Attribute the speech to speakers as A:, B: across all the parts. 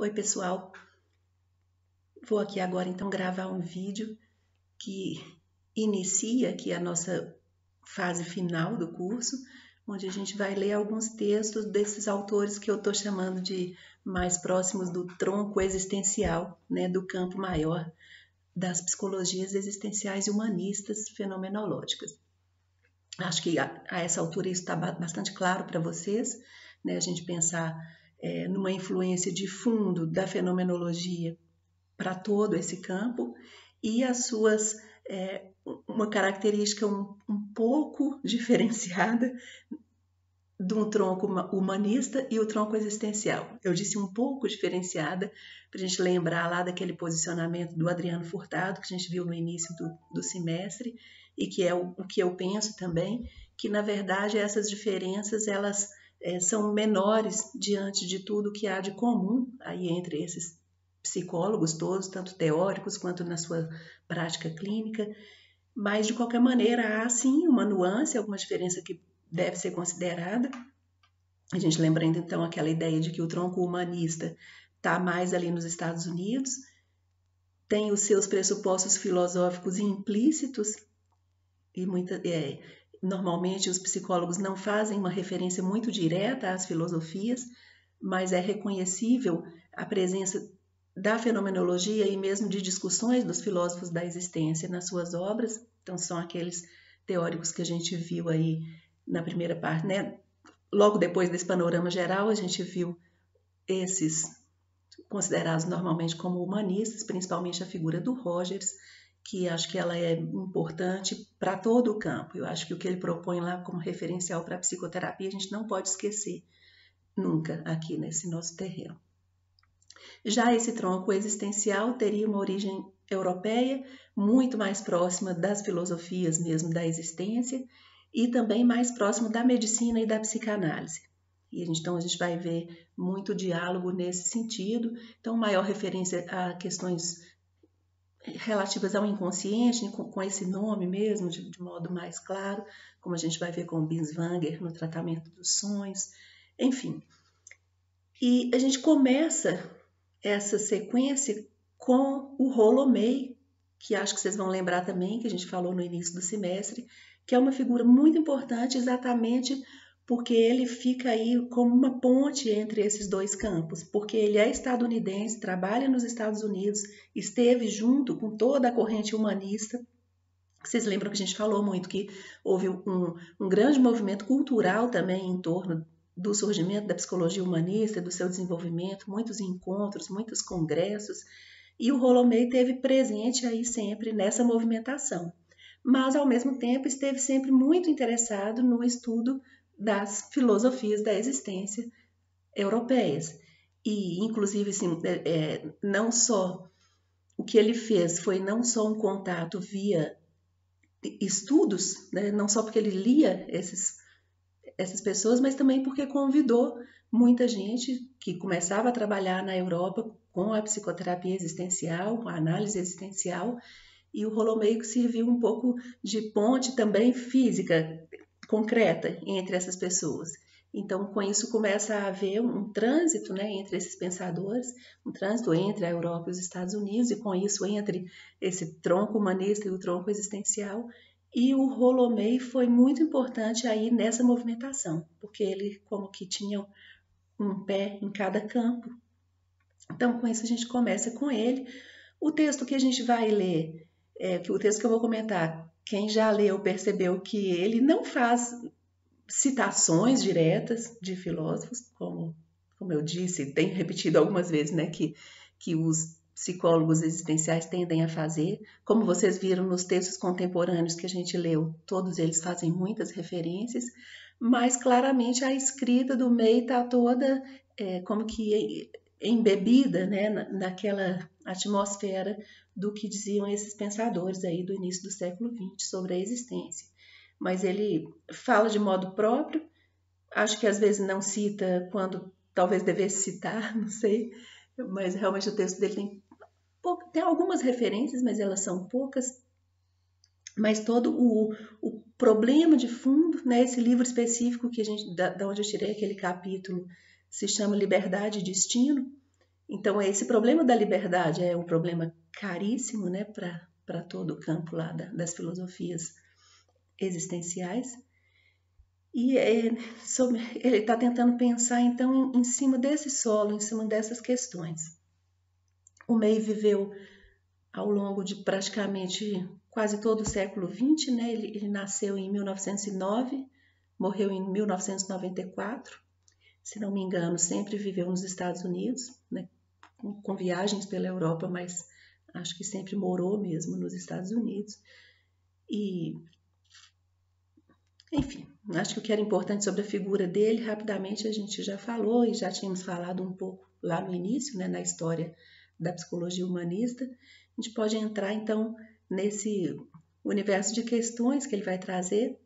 A: Oi, pessoal. Vou aqui agora então gravar um vídeo que inicia aqui a nossa fase final do curso, onde a gente vai ler alguns textos desses autores que eu estou chamando de mais próximos do tronco existencial, né, do campo maior das psicologias existenciais e humanistas fenomenológicas. Acho que a essa altura isso está bastante claro para vocês, né, a gente pensar numa influência de fundo da fenomenologia para todo esse campo e as suas, uma característica um pouco diferenciada de um tronco humanista e o tronco existencial. Eu disse um pouco diferenciada, para a gente lembrar lá daquele posicionamento do Adriano Furtado, que a gente viu no início do semestre, e que é o que eu penso também, que na verdade essas diferenças elas são menores diante de tudo que há de comum aí entre esses psicólogos todos, tanto teóricos quanto na sua prática clínica, mas de qualquer maneira há sim uma nuance, alguma diferença que deve ser considerada. A gente lembrando então aquela ideia de que o tronco humanista está mais ali nos Estados Unidos, tem os seus pressupostos filosóficos implícitos e normalmente os psicólogos não fazem uma referência muito direta às filosofias, mas é reconhecível a presença da fenomenologia e mesmo de discussões dos filósofos da existência nas suas obras. Então são aqueles teóricos que a gente viu aí na primeira parte, né? Logo depois desse panorama geral, a gente viu esses considerados normalmente como humanistas, principalmente a figura do Rogers, que acho que ela é importante para todo o campo. Eu acho que o que ele propõe lá como referencial para a psicoterapia, a gente não pode esquecer nunca aqui nesse nosso terreno. Já esse tronco existencial teria uma origem europeia, muito mais próxima das filosofias mesmo da existência e também mais próximo da medicina e da psicanálise. E então a gente vai ver muito diálogo nesse sentido. Então, maior referência a questões relativas ao inconsciente, com esse nome mesmo, de modo mais claro, como a gente vai ver com Binswanger no tratamento dos sonhos, enfim. E a gente começa essa sequência com o Rolomei, que acho que vocês vão lembrar também, que a gente falou no início do semestre, que é uma figura muito importante exatamente porque ele fica aí como uma ponte entre esses dois campos, porque ele é estadunidense, trabalha nos Estados Unidos, esteve junto com toda a corrente humanista. Vocês lembram que a gente falou muito que houve um grande movimento cultural também em torno do surgimento da psicologia humanista, do seu desenvolvimento, muitos encontros, muitos congressos, e o Rolomei teve presente aí sempre nessa movimentação. Mas, ao mesmo tempo, esteve sempre muito interessado no estudo das filosofias da existência europeias. E, inclusive, assim, não só o que ele fez foi não só um contato via estudos, né? Não só porque ele lia essas pessoas, mas também porque convidou muita gente que começava a trabalhar na Europa com a psicoterapia existencial, com a análise existencial, e o Rolomei serviu um pouco de ponte também física, concreta, entre essas pessoas. Então, com isso, começa a haver um trânsito, né, entre esses pensadores, um trânsito entre a Europa e os Estados Unidos, e com isso entre esse tronco humanista e o tronco existencial. E o Rolomei foi muito importante aí nessa movimentação, porque ele como que tinha um pé em cada campo. Então, com isso, a gente começa com ele. O texto que a gente vai ler, o texto que eu vou comentar, quem já leu percebeu que ele não faz citações diretas de filósofos, como eu disse, tenho repetido algumas vezes, né, que os psicólogos existenciais tendem a fazer. Como vocês viram nos textos contemporâneos que a gente leu, todos eles fazem muitas referências, mas claramente a escrita do May está toda como que embebida, né, naquela atmosfera do que diziam esses pensadores aí do início do século XX sobre a existência. Mas ele fala de modo próprio, acho que às vezes não cita quando talvez devesse citar, não sei, mas realmente o texto dele tem algumas referências, mas elas são poucas. Mas todo o problema de fundo, né, esse livro específico que da onde eu tirei aquele capítulo, se chama Liberdade e Destino. Então, esse problema da liberdade é um problema caríssimo, né, para todo o campo lá das filosofias existenciais. E ele está tentando pensar, então, em cima desse solo, em cima dessas questões. O May viveu ao longo de praticamente quase todo o século XX, né? Ele nasceu em 1909, morreu em 1994. Se não me engano, sempre viveu nos Estados Unidos, né? Com viagens pela Europa, mas acho que sempre morou mesmo nos Estados Unidos. E, enfim, acho que o que era importante sobre a figura dele, rapidamente a gente já falou e já tínhamos falado um pouco lá no início, né, na história da psicologia humanista. A gente pode entrar, então, nesse universo de questões que ele vai trazer.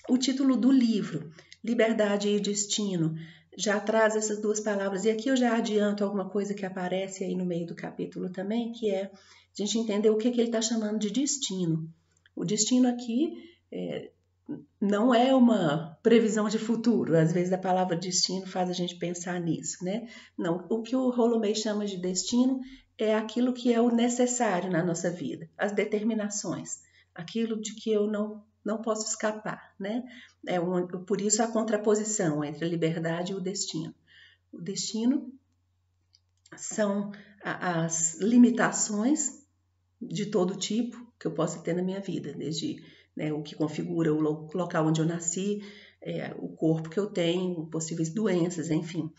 A: O título do livro, Liberdade e Destino, já traz essas duas palavras. E aqui eu já adianto alguma coisa que aparece aí no meio do capítulo também, que é a gente entender o que ele está chamando de destino. O destino aqui não é uma previsão de futuro. Às vezes a palavra destino faz a gente pensar nisso, né? Não, o que o Rollo May chama de destino é aquilo que é o necessário na nossa vida, as determinações, aquilo de que eu não posso escapar, né? Por isso a contraposição entre a liberdade e o destino. O destino são as limitações de todo tipo que eu possa ter na minha vida, desde o que configura o local onde eu nasci, o corpo que eu tenho, possíveis doenças, enfim.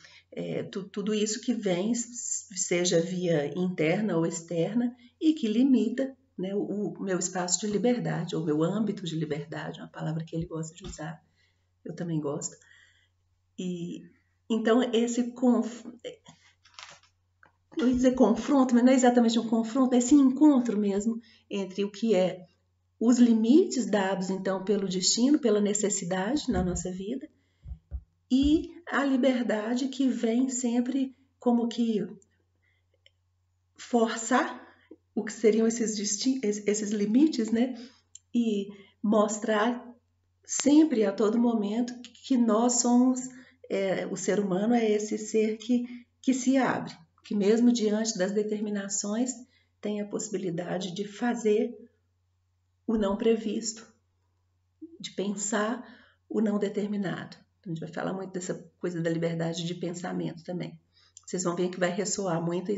A: Tudo isso que vem, seja via interna ou externa, e que limita o meu espaço de liberdade, ou meu âmbito de liberdade, uma palavra que ele gosta de usar, eu também gosto. E então esse eu ia dizer confronto, mas não é exatamente um confronto, é esse encontro mesmo entre o que é os limites dados, então, pelo destino, pela necessidade na nossa vida, e a liberdade que vem sempre como que forçar o que seriam esses limites, né? E mostrar sempre, a todo momento, que nós somos, o ser humano é esse ser que se abre, que mesmo diante das determinações tem a possibilidade de fazer o não previsto, de pensar o não determinado. Então, a gente vai falar muito dessa coisa da liberdade de pensamento também. Vocês vão ver que vai ressoar muito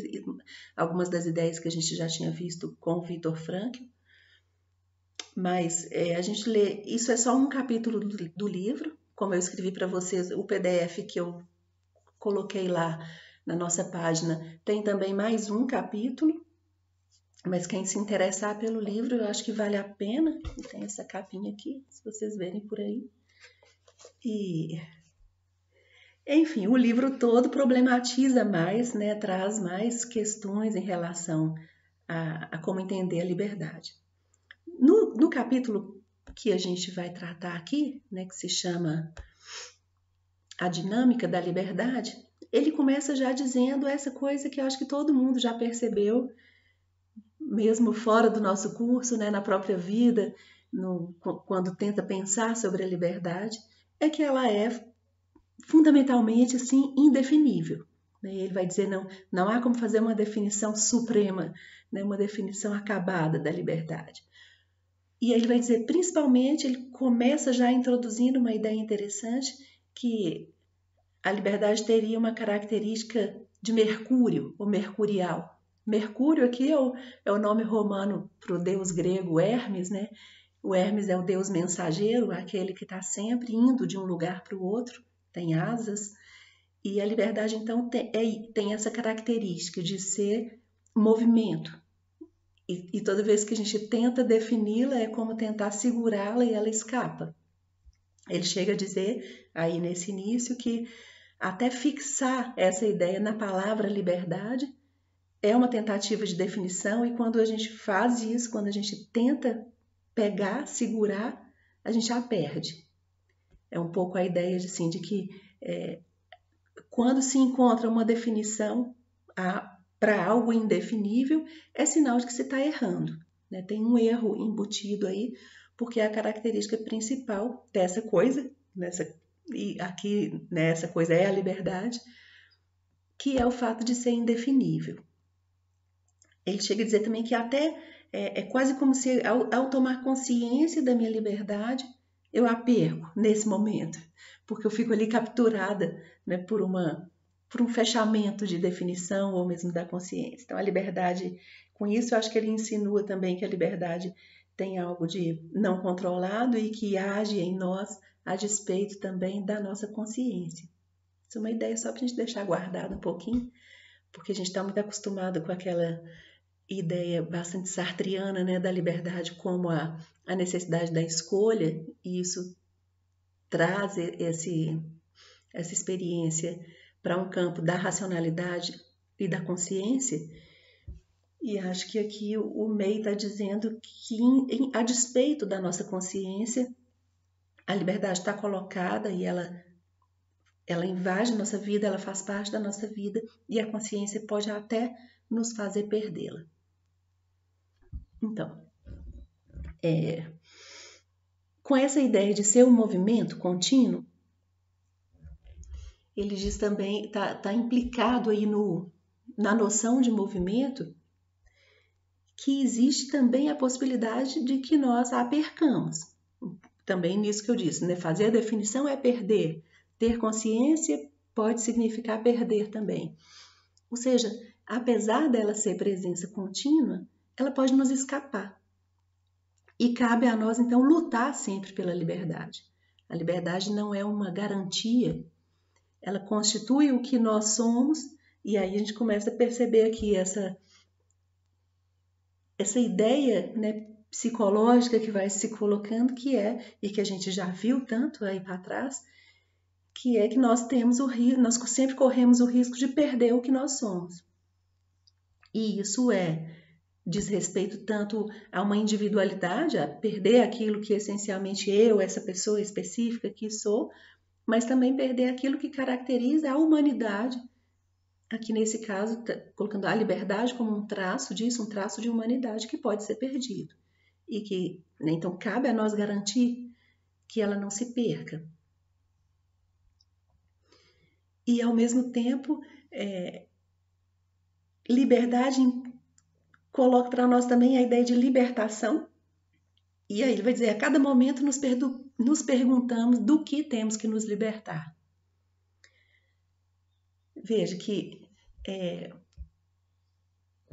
A: algumas das ideias que a gente já tinha visto com o Viktor Frankl, mas a gente lê, isso é só um capítulo do livro, como eu escrevi para vocês, o PDF que eu coloquei lá na nossa página, tem também mais um capítulo, mas quem se interessar pelo livro, eu acho que vale a pena. Tem essa capinha aqui, se vocês verem por aí. E, enfim, o livro todo problematiza mais, né, traz mais questões em relação a como entender a liberdade. No capítulo que a gente vai tratar aqui, né, que se chama A Dinâmica da Liberdade, ele começa já dizendo essa coisa que eu acho que todo mundo já percebeu, mesmo fora do nosso curso, né, na própria vida, quando tenta pensar sobre a liberdade, é que ela é fundamentalmente assim indefinível. Ele vai dizer não há como fazer uma definição suprema, né, uma definição acabada da liberdade. E ele vai dizer, principalmente, ele começa já introduzindo uma ideia interessante, que a liberdade teria uma característica de Mercúrio, ou mercurial. Mercúrio aqui é o nome romano para o deus grego Hermes, né? O Hermes é o deus mensageiro, aquele que está sempre indo de um lugar para o outro, tem asas. E a liberdade, então, tem essa característica de ser movimento. E toda vez que a gente tenta defini-la, é como tentar segurá-la e ela escapa. Ele chega a dizer, aí nesse início, que até fixar essa ideia na palavra liberdade é uma tentativa de definição, e quando a gente faz isso, quando a gente tenta pegar, segurar, a gente a perde. É um pouco a ideia de que quando se encontra uma definição para algo indefinível, é sinal de que você está errando. Né? Tem um erro embutido aí, porque é a característica principal dessa coisa, e aqui essa coisa é a liberdade, que é o fato de ser indefinível. Ele chega a dizer também que até é quase como se ao tomar consciência da minha liberdade, eu a perco nesse momento, porque eu fico ali capturada, né, por um fechamento de definição ou mesmo da consciência. Então, a liberdade, com isso, eu acho que ele insinua também que a liberdade tem algo de não controlado e que age em nós a despeito também da nossa consciência. Isso é uma ideia só para a gente deixar guardada um pouquinho, porque a gente está muito acostumado com aquela ideia bastante sartriana, né, da liberdade como a necessidade da escolha, e isso traz essa experiência para um campo da racionalidade e da consciência. E acho que aqui o May está dizendo que, a despeito da nossa consciência, a liberdade está colocada e ela invade a nossa vida, ela faz parte da nossa vida, e a consciência pode até nos fazer perdê-la. Então, com essa ideia de ser um movimento contínuo, ele diz também, está implicado aí na noção de movimento, que existe também a possibilidade de que nós a percamos. Também nisso que eu disse, né? Fazer a definição é perder. Ter consciência pode significar perder também. Ou seja, apesar dela ser presença contínua, ela pode nos escapar. E cabe a nós, então, lutar sempre pela liberdade. A liberdade não é uma garantia, ela constitui o que nós somos, e aí a gente começa a perceber aqui essa ideia, né, psicológica que vai se colocando, que é, e que a gente já viu tanto aí para trás, que é que nós temos o risco, nós sempre corremos o risco de perder o que nós somos. E isso diz respeito tanto a uma individualidade, a perder aquilo que essencialmente eu, essa pessoa específica que sou, mas também perder aquilo que caracteriza a humanidade. Aqui nesse caso, colocando a liberdade como um traço disso, um traço de humanidade que pode ser perdido. E que, né, então, cabe a nós garantir que ela não se perca. E, ao mesmo tempo, liberdade coloca para nós também a ideia de libertação. E aí ele vai dizer, a cada momento nos perguntamos do que temos que nos libertar. Veja que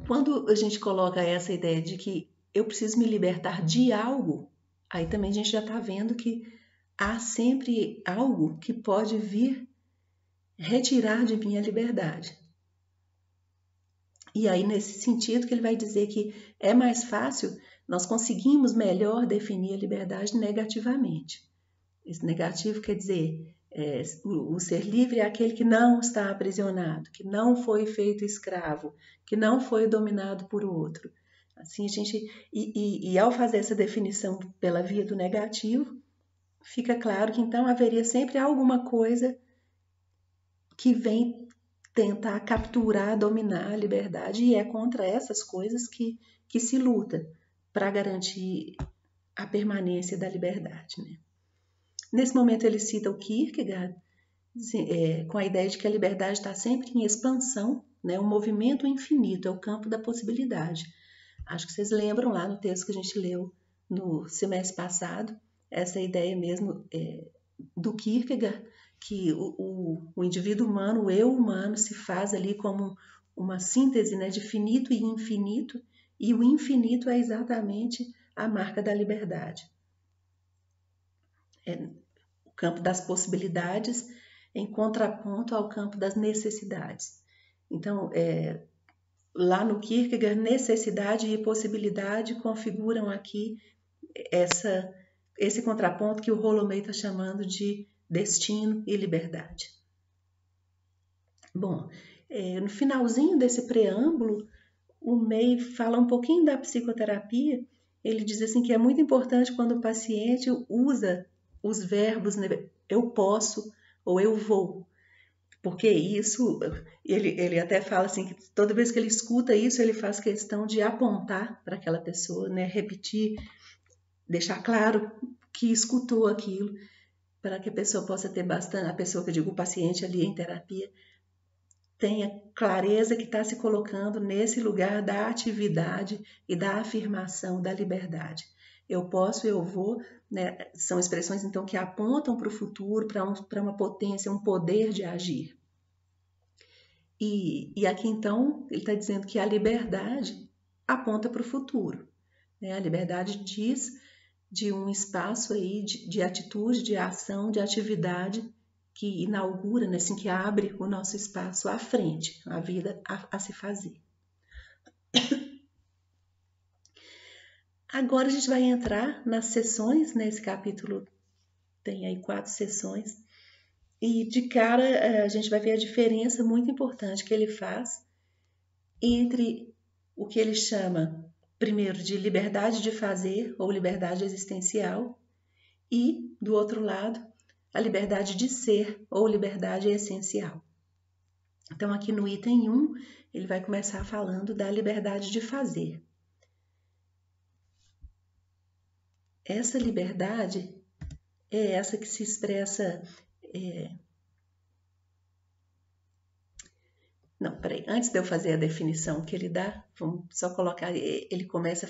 A: quando a gente coloca essa ideia de que eu preciso me libertar de algo, aí também a gente já está vendo que há sempre algo que pode vir retirar de mim a liberdade. E aí, nesse sentido, que ele vai dizer que é mais fácil, nós conseguimos melhor definir a liberdade negativamente. Esse negativo quer dizer, o ser livre é aquele que não está aprisionado, que não foi feito escravo, que não foi dominado por outro. Assim, a gente, e ao fazer essa definição pela via do negativo, fica claro que então haveria sempre alguma coisa que vem tentar capturar, dominar a liberdade, e é contra essas coisas que se luta para garantir a permanência da liberdade, né? Nesse momento ele cita o Kierkegaard, com a ideia de que a liberdade está sempre em expansão, né? Um movimento infinito, é o campo da possibilidade. Acho que vocês lembram lá no texto que a gente leu no semestre passado, essa ideia mesmo do Kierkegaard, que o indivíduo humano, o eu humano, se faz ali como uma síntese, né, de finito e infinito, e o infinito é exatamente a marca da liberdade. O campo das possibilidades em contraponto ao campo das necessidades. Então, lá no Kierkegaard, necessidade e possibilidade configuram aqui esse contraponto que o Rolomei está chamando de destino e liberdade. Bom, no finalzinho desse preâmbulo, o May fala um pouquinho da psicoterapia. Ele diz assim que é muito importante quando o paciente usa os verbos, né, eu posso ou eu vou, porque isso, ele até fala assim que toda vez que ele escuta isso, ele faz questão de apontar para aquela pessoa, né, repetir, deixar claro que escutou aquilo, para que a pessoa possa ter bastante, a pessoa que eu digo, o paciente ali em terapia, tenha clareza que está se colocando nesse lugar da atividade e da afirmação da liberdade. Eu posso, eu vou, né? São expressões então que apontam para o futuro, para uma potência, um poder de agir. E aqui então ele está dizendo que a liberdade aponta para o futuro, né? A liberdade diz de um espaço aí de atitude, de ação, de atividade que inaugura, né, assim, que abre o nosso espaço à frente, a vida a se fazer. Agora a gente vai entrar nas sessões, né? Esse capítulo tem aí 4 sessões, e de cara a gente vai ver a diferença muito importante que ele faz entre o que ele chama, primeiro, de liberdade de fazer ou liberdade existencial, e, do outro lado, a liberdade de ser ou liberdade essencial. Então, aqui no item 1, ele vai começar falando da liberdade de fazer. Essa liberdade é essa que se expressa... Não, peraí, antes de eu fazer a definição que ele dá, vamos só colocar, ele começa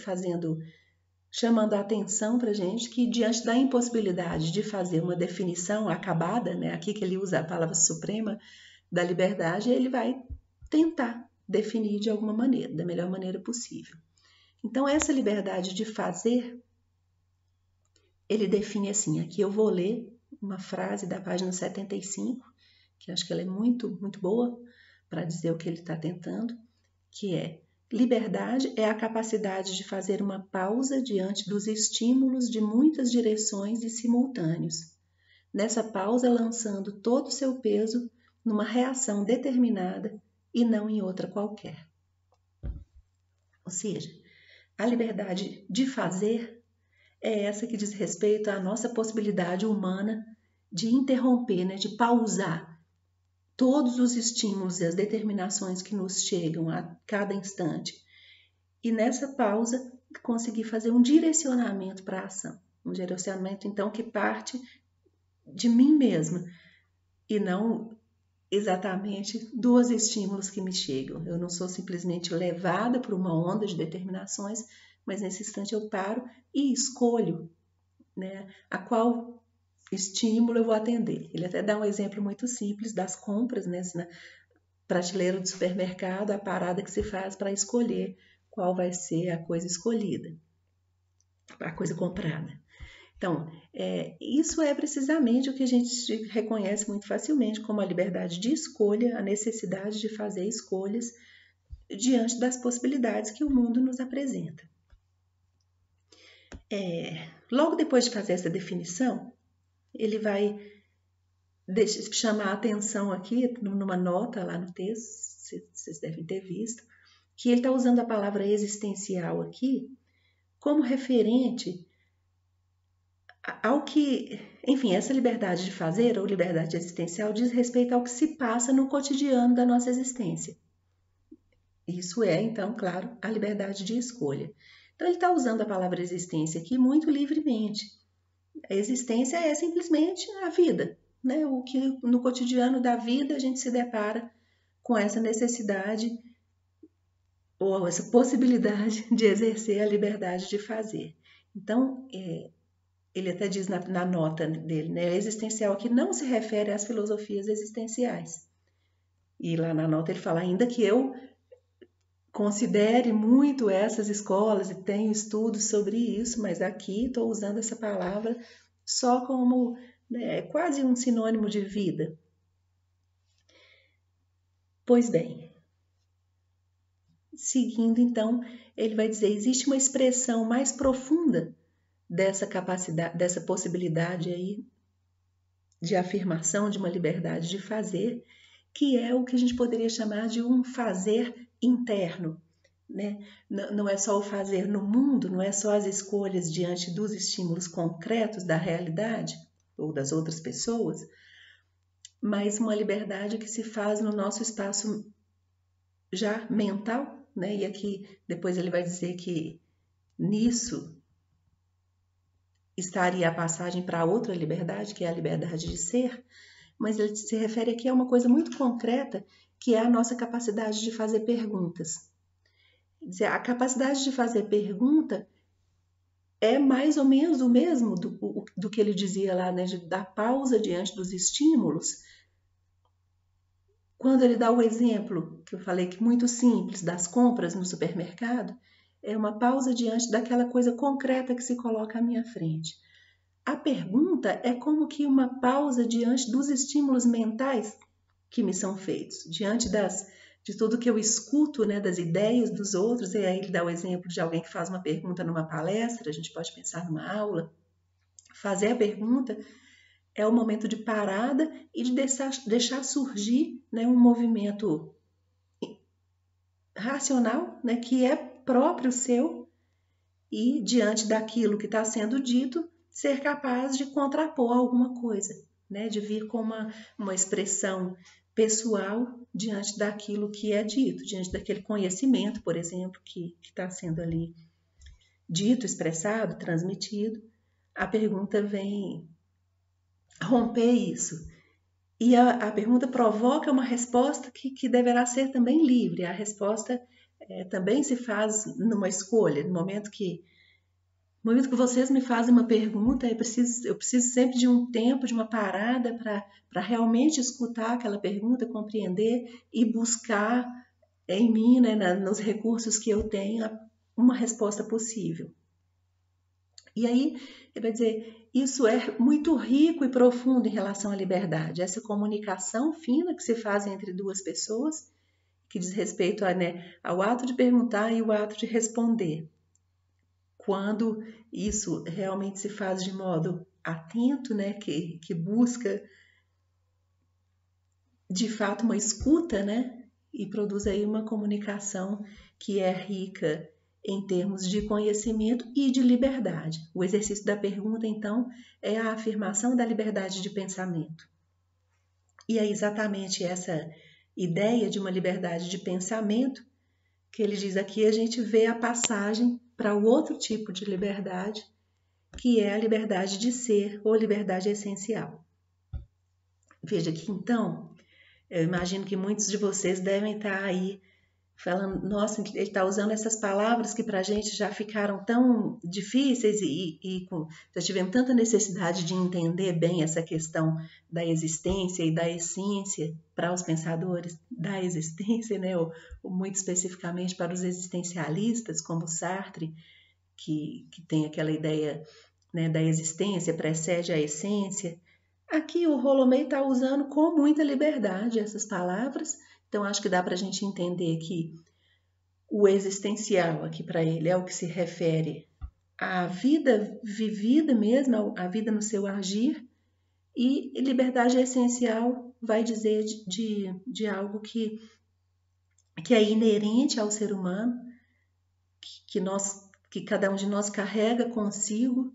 A: chamando a atenção para a gente que diante da impossibilidade de fazer uma definição acabada, né, aqui que ele usa a palavra suprema da liberdade, ele vai tentar definir de alguma maneira, da melhor maneira possível. Então, essa liberdade de fazer, ele define assim, aqui eu vou ler uma frase da página 75, que acho que ela é muito, muito boa para dizer o que ele está tentando, que é: liberdade é a capacidade de fazer uma pausa diante dos estímulos de muitas direções e simultâneos. Nessa pausa, lançando todo o seu peso numa reação determinada e não em outra qualquer. Ou seja, a liberdade de fazer é essa que diz respeito à nossa possibilidade humana de interromper, né, de pausar todos os estímulos e as determinações que nos chegam a cada instante. E nessa pausa, conseguir fazer um direcionamento para a ação. Um direcionamento, então, que parte de mim mesma e não exatamente dos estímulos que me chegam. Eu não sou simplesmente levada por uma onda de determinações, mas nesse instante eu paro e escolho, né, a qual estímulo eu vou atender. Ele até dá um exemplo muito simples das compras, né, na prateleira do supermercado, a parada que se faz para escolher qual vai ser a coisa escolhida, a coisa comprada. Então, isso é precisamente o que a gente reconhece muito facilmente como a liberdade de escolha, a necessidade de fazer escolhas diante das possibilidades que o mundo nos apresenta. Logo depois de fazer essa definição, ele vai chamar a atenção aqui, numa nota lá no texto, vocês devem ter visto, que ele está usando a palavra existencial aqui como referente ao que, enfim, essa liberdade de fazer ou liberdade existencial diz respeito ao que se passa no cotidiano da nossa existência. Isso é, então, claro, a liberdade de escolha. Então, ele está usando a palavra existência aqui muito livremente. A existência é simplesmente a vida, né? O que no cotidiano da vida a gente se depara com essa necessidade ou essa possibilidade de exercer a liberdade de fazer. Então, ele até diz na nota dele, né? Existencial aqui não se refere às filosofias existenciais. E lá na nota ele fala, ainda que eu considere muito essas escolas e tenho estudos sobre isso, mas aqui estou usando essa palavra só como, né, quase um sinônimo de vida. Pois bem, seguindo então, ele vai dizer, existe uma expressão mais profunda dessa capacidade, dessa possibilidade aí de afirmação de uma liberdade de fazer, que é o que a gente poderia chamar de um fazer interno, né? Não é só o fazer no mundo, não é só as escolhas diante dos estímulos concretos da realidade ou das outras pessoas, mas uma liberdade que se faz no nosso espaço já mental, né? E aqui depois ele vai dizer que nisso estaria a passagem para outra liberdade, que é a liberdade de ser, mas ele se refere aqui a uma coisa muito concreta, que é a nossa capacidade de fazer perguntas. Quer dizer, a capacidade de fazer pergunta é mais ou menos o mesmo do que ele dizia lá, né, da pausa diante dos estímulos. Quando ele dá o exemplo, que eu falei que muito simples, das compras no supermercado, é uma pausa diante daquela coisa concreta que se coloca à minha frente. A pergunta é como que uma pausa diante dos estímulos mentais que me são feitos, diante de tudo que eu escuto, né, das ideias dos outros. E aí ele dá o exemplo de alguém que faz uma pergunta numa palestra, a gente pode pensar numa aula. Fazer a pergunta é o momento de parada e de deixar surgir, né, um movimento racional, né, que é próprio seu, e diante daquilo que está sendo dito, ser capaz de contrapor alguma coisa, né, de vir com uma expressão pessoal diante daquilo que é dito, diante daquele conhecimento, por exemplo, que está sendo ali dito, expressado, transmitido. A pergunta vem romper isso. E a pergunta provoca uma resposta que deverá ser também livre. A resposta também se faz numa escolha. No momento que vocês me fazem uma pergunta, eu preciso sempre de um tempo, de uma parada para realmente escutar aquela pergunta, compreender e buscar em mim, né, nos recursos que eu tenho, uma resposta possível. E aí, ele vai dizer, isso é muito rico e profundo em relação à liberdade, essa comunicação fina que se faz entre duas pessoas, que diz respeito ao ato de perguntar e o ato de responder. Quando isso realmente se faz de modo atento, né, que busca de fato uma escuta, né, e produz aí uma comunicação que é rica em termos de conhecimento e de liberdade. O exercício da pergunta, então, é a afirmação da liberdade de pensamento. E é exatamente essa ideia de uma liberdade de pensamento que ele diz aqui, a gente vê a passagem para o outro tipo de liberdade, que é a liberdade de ser ou liberdade essencial. Veja que então, eu imagino que muitos de vocês devem estar aí falando, nossa, ele está usando essas palavras que para a gente já ficaram tão difíceis e já tivemos tanta necessidade de entender bem essa questão da existência e da essência para os pensadores da existência, né? Ou muito especificamente para os existencialistas, como Sartre, que tem aquela ideia, né, da existência, precede a essência. Aqui o Rolomei está usando com muita liberdade essas palavras, então acho que dá para a gente entender que o existencial aqui para ele é o que se refere à vida vivida mesmo, à vida no seu agir, e liberdade essencial vai dizer de algo que é inerente ao ser humano, que cada um de nós carrega consigo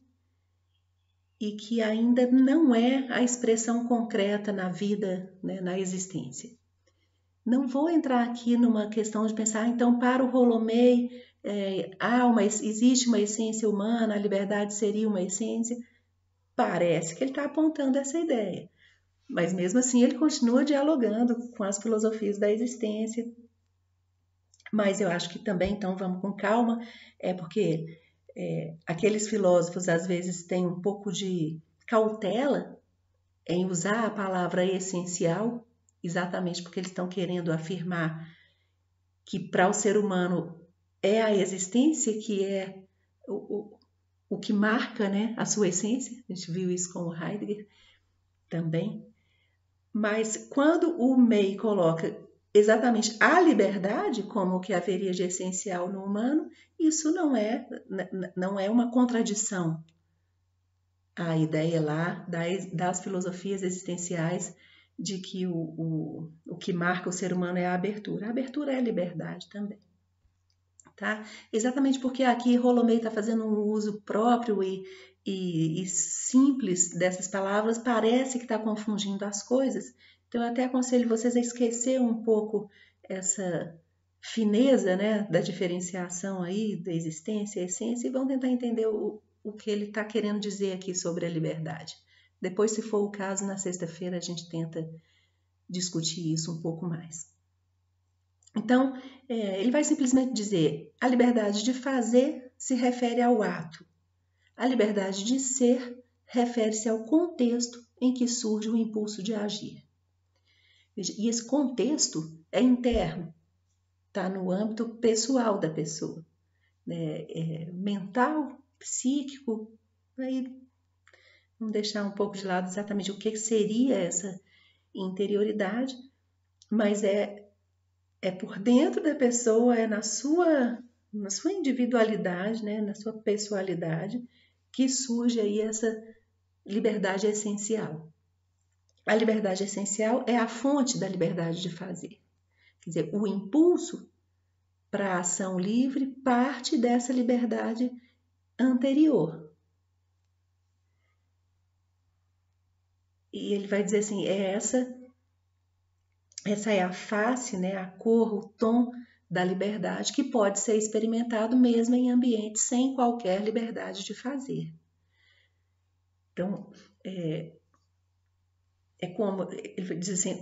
A: e que ainda não é a expressão concreta na vida, né, na existência. Não vou entrar aqui numa questão de pensar, então, para o Rolomei, existe uma essência humana, a liberdade seria uma essência. Parece que ele está apontando essa ideia. Mas mesmo assim ele continua dialogando com as filosofias da existência. Mas eu acho que também, então, vamos com calma, porque aqueles filósofos às vezes têm um pouco de cautela em usar a palavra essencial, exatamente porque eles estão querendo afirmar que para o ser humano é a existência que é o que marca, né, a sua essência. A gente viu isso com o Heidegger também. Mas quando o May coloca exatamente a liberdade como o que haveria de essencial no humano, isso não é uma contradição à ideia lá das filosofias existenciais de que o que marca o ser humano é a abertura. A abertura é a liberdade também. Tá? Exatamente porque aqui Rolomei está fazendo um uso próprio e simples dessas palavras, parece que está confundindo as coisas. Então, eu até aconselho vocês a esquecer um pouco essa fineza, né, da diferenciação aí da existência e essência e vão tentar entender o que ele está querendo dizer aqui sobre a liberdade. Depois, se for o caso, na sexta-feira a gente tenta discutir isso um pouco mais. Então, ele vai simplesmente dizer: a liberdade de fazer se refere ao ato, a liberdade de ser refere-se ao contexto em que surge o impulso de agir. E esse contexto é interno, está no âmbito pessoal da pessoa, né? Mental, psíquico. Aí vamos deixar um pouco de lado exatamente o que seria essa interioridade, mas é por dentro da pessoa, é na sua individualidade, né? Na sua pessoalidade, que surge aí essa liberdade essencial. A liberdade essencial é a fonte da liberdade de fazer. Quer dizer, o impulso para a ação livre parte dessa liberdade anterior. E ele vai dizer assim, essa é a face, né, a cor, o tom da liberdade que pode ser experimentado mesmo em ambientes sem qualquer liberdade de fazer. Então, como ele diz assim,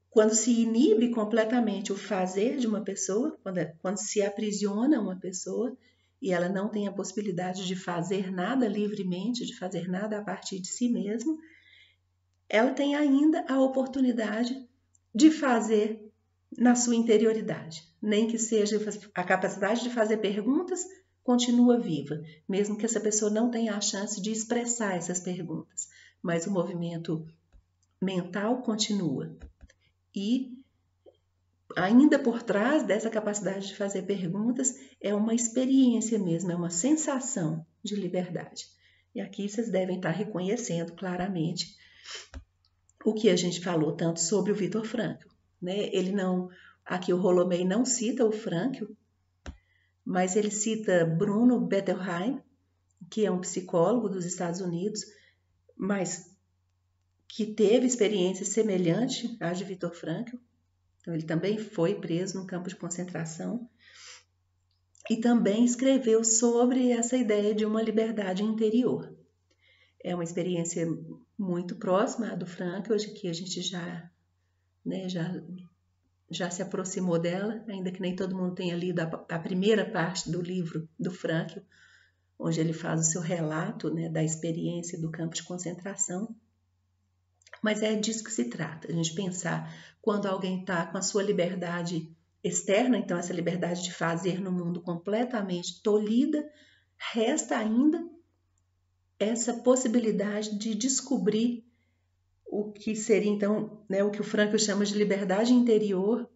A: quando se inibe completamente o fazer de uma pessoa, quando se aprisiona uma pessoa e ela não tem a possibilidade de fazer nada livremente, de fazer nada a partir de si mesma, ela tem ainda a oportunidade de fazer na sua interioridade, nem que seja a capacidade de fazer perguntas continua viva, mesmo que essa pessoa não tenha a chance de expressar essas perguntas, mas o movimento mental continua. E ainda por trás dessa capacidade de fazer perguntas é uma experiência mesmo, é uma sensação de liberdade. E aqui vocês devem estar reconhecendo claramente o que a gente falou tanto sobre o Viktor Frankl, né? Aqui o Rolomei não cita o Frankl, mas ele cita Bruno Bettelheim, que é um psicólogo dos Estados Unidos, mas que teve experiência semelhante à de Viktor Frankl. Então, ele também foi preso no campo de concentração e também escreveu sobre essa ideia de uma liberdade interior. É uma experiência muito próxima à do Frankl, hoje que a gente já se aproximou dela, ainda que nem todo mundo tenha lido a primeira parte do livro do Frankl, onde ele faz o seu relato, né, da experiência do campo de concentração. Mas é disso que se trata, a gente pensar quando alguém está com a sua liberdade externa, então essa liberdade de fazer no mundo completamente tolhida, resta ainda essa possibilidade de descobrir o que seria então, né, o que o Frankl chama de liberdade interior,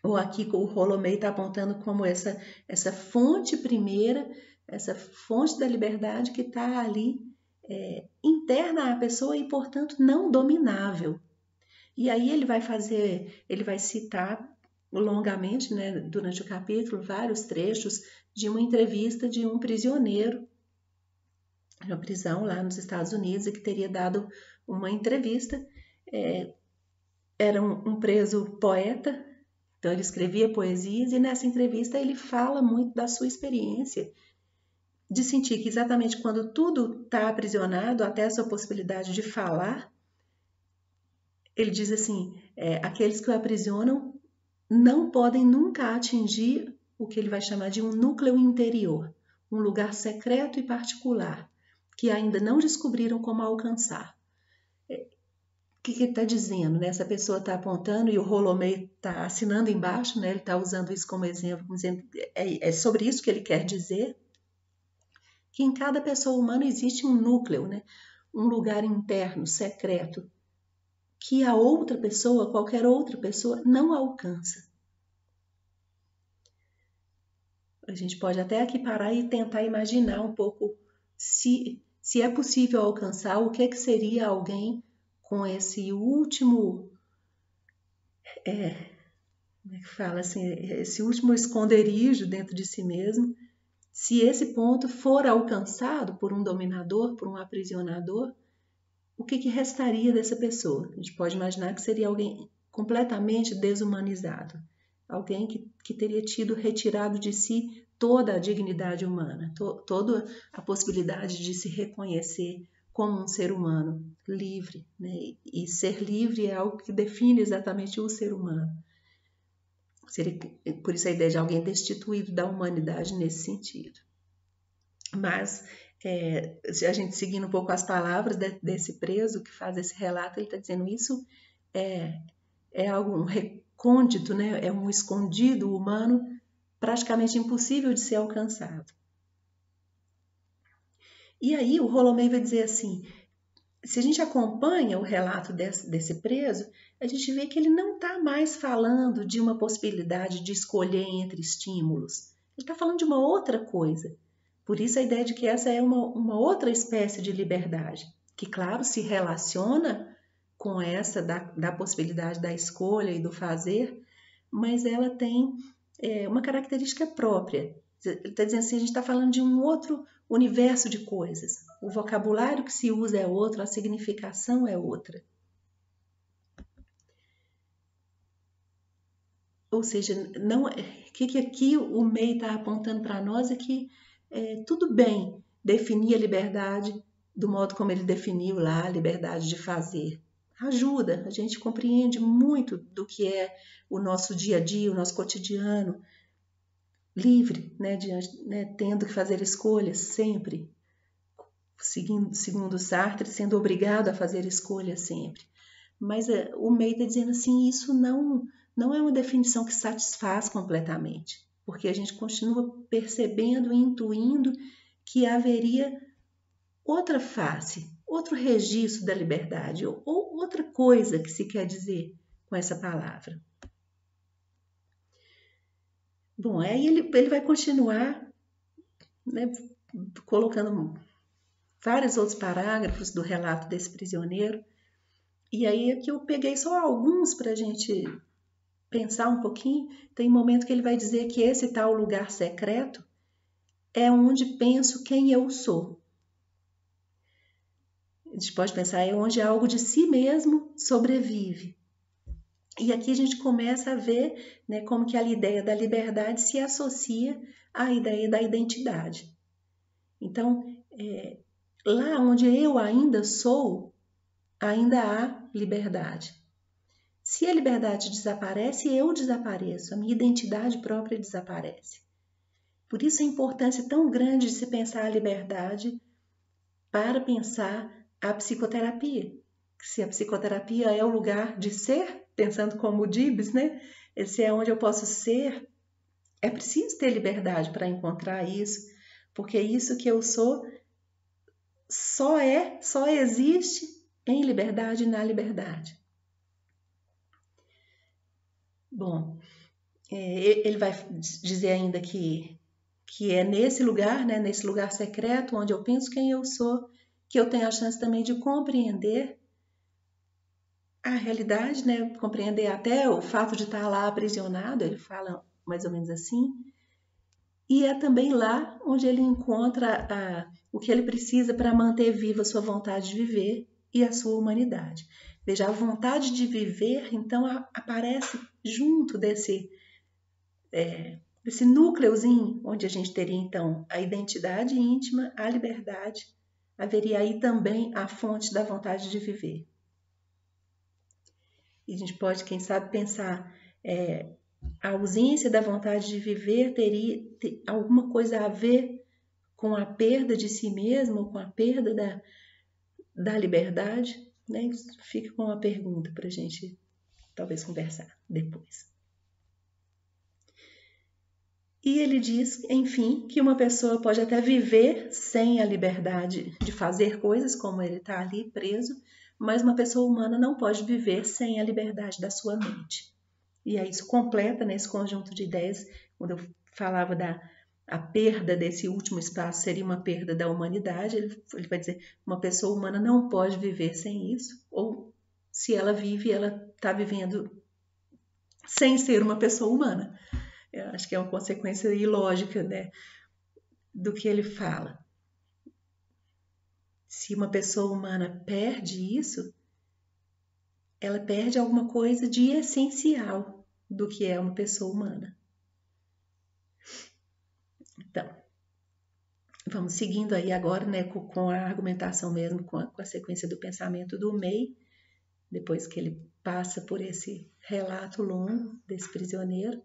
A: ou aqui o Rolomei está apontando como essa fonte primeira, essa fonte da liberdade que está ali interna à pessoa e, portanto, não dominável. E aí ele vai citar longamente, né, durante o capítulo, vários trechos de uma entrevista de um prisioneiro na prisão lá nos Estados Unidos e que teria dado uma entrevista. Era um preso poeta, então ele escrevia poesias e nessa entrevista ele fala muito da sua experiência de sentir que exatamente quando tudo está aprisionado, até a sua possibilidade de falar, ele diz assim, aqueles que o aprisionam não podem nunca atingir o que ele vai chamar de um núcleo interior, um lugar secreto e particular, que ainda não descobriram como alcançar. O que ele está dizendo? Né? Essa pessoa está apontando e o Rolomei está assinando embaixo, né? Ele está usando isso como exemplo, dizendo, é sobre isso que ele quer dizer, que em cada pessoa humana existe um núcleo, né? Um lugar interno, secreto, que a outra pessoa, qualquer outra pessoa, não alcança. A gente pode até aqui parar e tentar imaginar um pouco se é possível alcançar, o que seria alguém com esse último, como é que fala assim, esse último esconderijo dentro de si mesmo, se esse ponto for alcançado por um dominador, por um aprisionador, o que restaria dessa pessoa? A gente pode imaginar que seria alguém completamente desumanizado, alguém que teria tido retirado de si toda a dignidade humana, toda a possibilidade de se reconhecer como um ser humano livre, né? E ser livre é algo que define exatamente o ser humano. Seria, por isso a ideia de alguém destituído da humanidade nesse sentido. Mas, a gente seguindo um pouco as palavras desse preso que faz esse relato, ele está dizendo isso é algo, um recôndito, né? É um escondido humano praticamente impossível de ser alcançado. E aí o Rolomei vai dizer assim, se a gente acompanha o relato desse preso, a gente vê que ele não está mais falando de uma possibilidade de escolher entre estímulos. Ele está falando de uma outra coisa. Por isso a ideia de que essa é uma outra espécie de liberdade, que, claro, se relaciona com essa da possibilidade da escolha e do fazer, mas ela tem uma característica própria. Ele está dizendo assim, a gente está falando de um outro universo de coisas. O vocabulário que se usa é outro, a significação é outra. Ou seja, o que aqui o May está apontando para nós é que tudo bem definir a liberdade do modo como ele definiu lá, a liberdade de fazer. Ajuda, a gente compreende muito do que é o nosso dia a dia, o nosso cotidiano, livre, né, tendo que fazer escolhas sempre, segundo Sartre, sendo obrigado a fazer escolhas sempre. Mas o May está dizendo assim, isso não é uma definição que satisfaz completamente, porque a gente continua percebendo e intuindo que haveria outra face, outro registro da liberdade, ou outra coisa que se quer dizer com essa palavra. Bom, aí ele vai continuar, né, colocando vários outros parágrafos do relato desse prisioneiro, e aí aqui eu peguei só alguns para a gente pensar um pouquinho. Tem um momento que ele vai dizer que esse tal lugar secreto é onde penso quem eu sou. A gente pode pensar, é onde algo de si mesmo sobrevive. E aqui a gente começa a ver, né, como que a ideia da liberdade se associa à ideia da identidade. Então, lá onde eu ainda sou, ainda há liberdade. Se a liberdade desaparece, eu desapareço, a minha identidade própria desaparece. Por isso a importância tão grande de se pensar a liberdade para pensar a psicoterapia. Se a psicoterapia é o lugar de ser, pensando como o Gibbs, né? Esse é onde eu posso ser, é preciso ter liberdade para encontrar isso, porque isso que eu sou só existe em liberdade e na liberdade. Bom, ele vai dizer ainda que é nesse lugar, né, nesse lugar secreto, onde eu penso quem eu sou, que eu tenho a chance também de compreender a realidade, né, compreender até o fato de estar lá aprisionado, ele fala mais ou menos assim, e é também lá onde ele encontra o que ele precisa para manter viva a sua vontade de viver e a sua humanidade. Veja, a vontade de viver, então, aparece junto desse núcleozinho, onde a gente teria, então, a identidade íntima, a liberdade, haveria aí também a fonte da vontade de viver. E a gente pode, quem sabe, pensar, a ausência da vontade de viver teria alguma coisa a ver com a perda de si mesmo, com a perda da liberdade, né? Isso fica com uma pergunta para a gente talvez conversar depois. E ele diz, enfim, que uma pessoa pode até viver sem a liberdade de fazer coisas, como ele está ali preso, mas uma pessoa humana não pode viver sem a liberdade da sua mente. E aí isso completa nesse conjunto de ideias, quando eu falava a perda desse último espaço seria uma perda da humanidade, ele vai dizer, uma pessoa humana não pode viver sem isso, ou se ela vive, ela está vivendo sem ser uma pessoa humana. Eu acho que é uma consequência ilógica, né, do que ele fala. Se uma pessoa humana perde isso, ela perde alguma coisa de essencial do que é uma pessoa humana. Então, vamos seguindo aí agora, né, com a argumentação mesmo, com a sequência do pensamento do May, depois que ele passa por esse relato longo desse prisioneiro.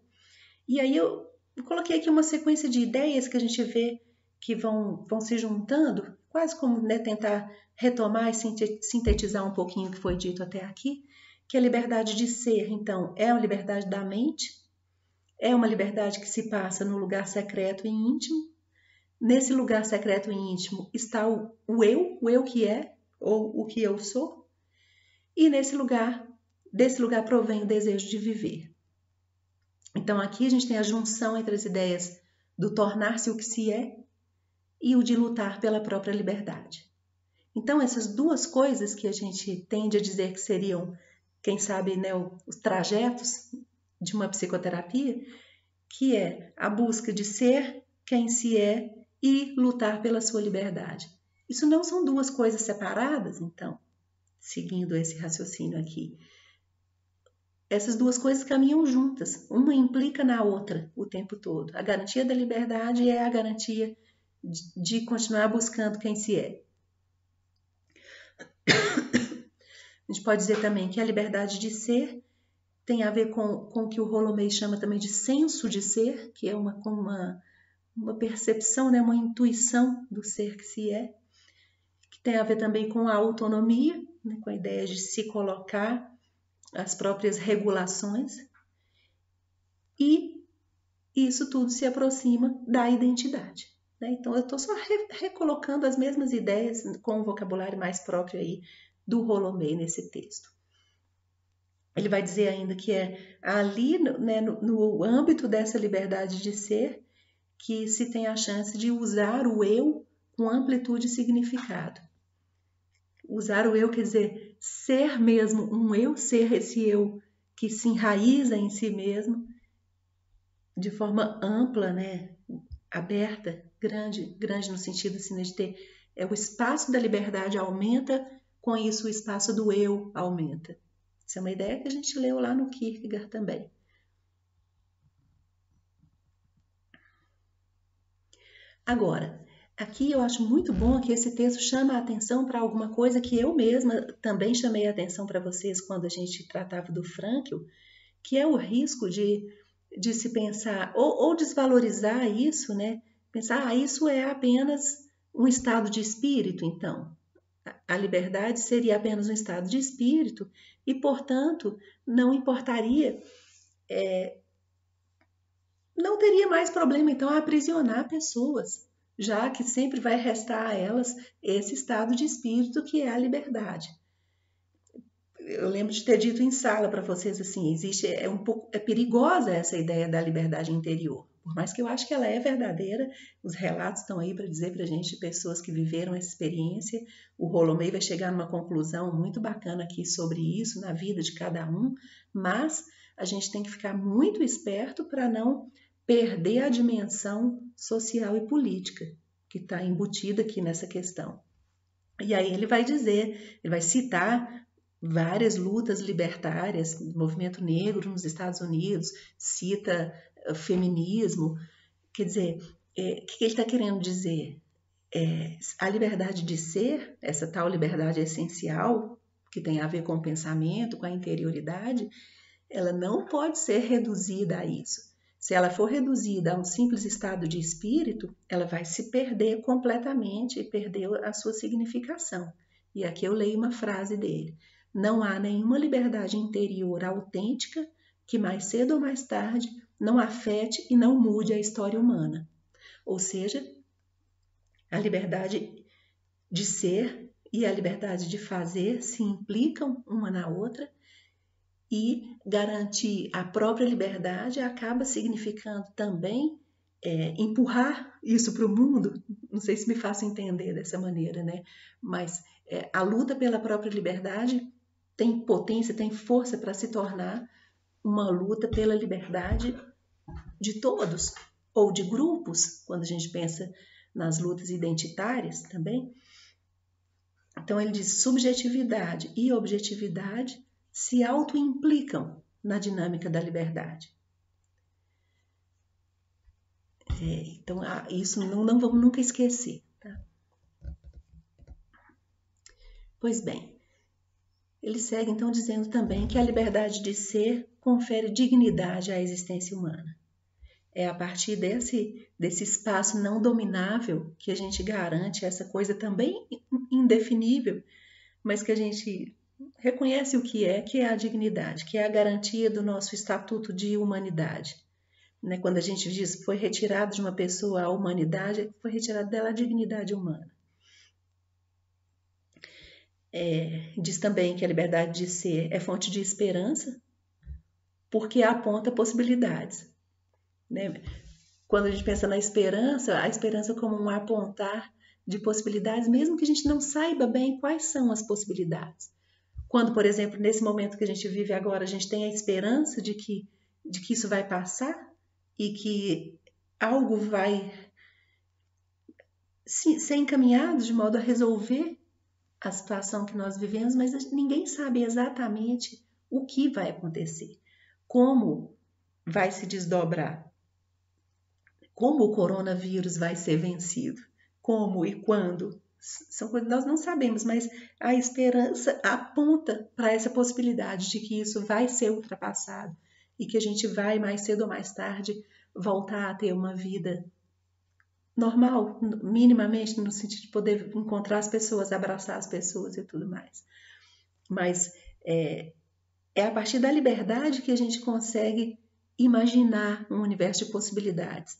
A: E aí eu coloquei aqui uma sequência de ideias que a gente vê que vão se juntando, quase como, né, tentar retomar e sintetizar um pouquinho o que foi dito até aqui, que a liberdade de ser, então, é uma liberdade da mente, é uma liberdade que se passa no lugar secreto e íntimo. Nesse lugar secreto e íntimo está o eu que é, ou o que eu sou, e desse lugar provém o desejo de viver. Então aqui a gente tem a junção entre as ideias do tornar-se o que se é e o de lutar pela própria liberdade. Então essas duas coisas que a gente tende a dizer que seriam, quem sabe, né, os trajetos de uma psicoterapia, que é a busca de ser quem se é e lutar pela sua liberdade. Isso não são duas coisas separadas, então, seguindo esse raciocínio aqui. Essas duas coisas caminham juntas, uma implica na outra o tempo todo. A garantia da liberdade é a garantia de continuar buscando quem se é. A gente pode dizer também que a liberdade de ser tem a ver com o que o Rolomei chama também de senso de ser, que é uma percepção, né, uma intuição do ser que se é, que tem a ver também com a autonomia, né, com a ideia de se colocar as próprias regulações, e isso tudo se aproxima da identidade. Né? Então eu estou só recolocando as mesmas ideias com um vocabulário mais próprio aí do Rolomei nesse texto. Ele vai dizer ainda que é ali, né, no âmbito dessa liberdade de ser, que se tem a chance de usar o eu com amplitude e significado. Usar o eu quer dizer ser mesmo um eu, ser esse eu que se enraiza em si mesmo de forma ampla, né, aberta, grande no sentido assim, de ter o espaço da liberdade aumenta, com isso o espaço do eu aumenta. Essa é uma ideia que a gente leu lá no Kierkegaard também. Agora, aqui eu acho muito bom que esse texto chama a atenção para alguma coisa que eu mesma também chamei a atenção para vocês quando a gente tratava do Frankl, que é o risco de se pensar, ou desvalorizar isso, né? Pensar, isso é apenas um estado de espírito, então. A liberdade seria apenas um estado de espírito e, portanto, não importaria, não teria mais problema, então, aprisionar pessoas, já que sempre vai restar a elas esse estado de espírito que é a liberdade. Eu lembro de ter dito em sala para vocês assim, é perigosa essa ideia da liberdade interior. Por mais que eu acho que ela é verdadeira, os relatos estão aí para dizer para a gente de pessoas que viveram essa experiência. O Rolomei vai chegar numa conclusão muito bacana aqui sobre isso na vida de cada um, mas a gente tem que ficar muito esperto para não perder a dimensão social e política que está embutida aqui nessa questão. E aí ele vai dizer, ele vai citar várias lutas libertárias, movimento negro nos Estados Unidos, cita feminismo. Quer dizer, o que ele está querendo dizer? A liberdade de ser, essa tal liberdade essencial, que tem a ver com o pensamento, com a interioridade, ela não pode ser reduzida a isso. Se ela for reduzida a um simples estado de espírito, ela vai se perder completamente e perder a sua significação. E aqui eu leio uma frase dele. Não há nenhuma liberdade interior autêntica que mais cedo ou mais tarde não afete e não mude a história humana. Ou seja, a liberdade de ser e a liberdade de fazer se implicam uma na outra, e garantir a própria liberdade acaba significando também empurrar isso para o mundo. Não sei se me faço entender dessa maneira, né? Mas a luta pela própria liberdade tem potência, tem força para se tornar uma luta pela liberdade de todos, ou de grupos, quando a gente pensa nas lutas identitárias também. Então ele diz subjetividade e objetividade se auto-implicam na dinâmica da liberdade. Então, isso não vamos nunca esquecer. Tá? Pois bem, ele segue então dizendo também que a liberdade de ser confere dignidade à existência humana. É a partir desse espaço não dominável que a gente garante essa coisa também indefinível, mas que a gente reconhece o que é a dignidade, que é a garantia do nosso estatuto de humanidade. Né? Quando a gente diz foi retirado de uma pessoa a humanidade, foi retirado dela a dignidade humana. Diz também que a liberdade de ser é fonte de esperança, porque aponta possibilidades. Né? Quando a gente pensa na esperança, a esperança como um apontar de possibilidades, mesmo que a gente não saiba bem quais são as possibilidades. Quando, por exemplo, nesse momento que a gente vive agora, a gente tem a esperança de que isso vai passar e que algo vai ser encaminhado de modo a resolver a situação que nós vivemos, mas ninguém sabe exatamente o que vai acontecer, como vai se desdobrar, como o coronavírus vai ser vencido, como e quando. São coisas que nós não sabemos, mas a esperança aponta para essa possibilidade de que isso vai ser ultrapassado e que a gente vai, mais cedo ou mais tarde, voltar a ter uma vida normal, minimamente, no sentido de poder encontrar as pessoas, abraçar as pessoas e tudo mais. Mas é a partir da liberdade que a gente consegue imaginar um universo de possibilidades.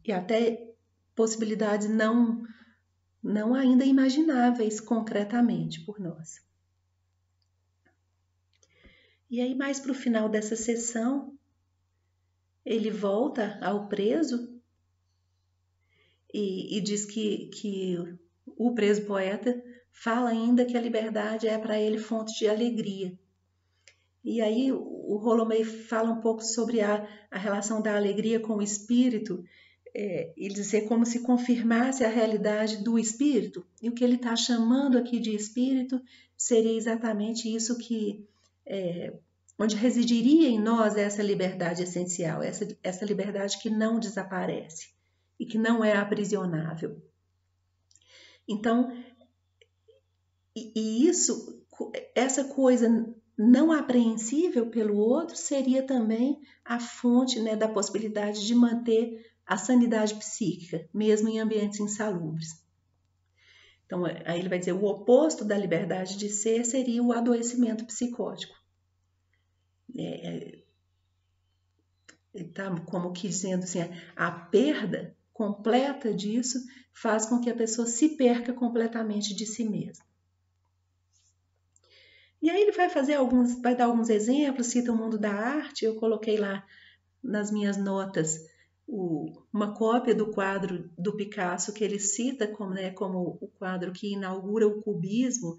A: E até possibilidades não ainda imagináveis concretamente por nós. E aí, mais para o final dessa sessão, ele volta ao preso e diz que o preso poeta fala ainda que a liberdade é para ele fonte de alegria. E aí o Rollo May fala um pouco sobre a relação da alegria com o espírito. Ele diz que é como se confirmasse a realidade do espírito. E o que ele está chamando aqui de espírito seria exatamente isso que onde residiria em nós essa liberdade essencial, essa liberdade que não desaparece e que não é aprisionável. Então, essa coisa não apreensível pelo outro seria também a fonte, né, da possibilidade de manter a sanidade psíquica, mesmo em ambientes insalubres. Então, aí ele vai dizer, o oposto da liberdade de ser seria o adoecimento psicótico. Tá como que dizendo assim, a perda completa disso faz com que a pessoa se perca completamente de si mesma. E aí ele vai dar alguns exemplos, cita o mundo da arte. Eu coloquei lá nas minhas notas uma cópia do quadro do Picasso que ele cita como o quadro que inaugura o cubismo,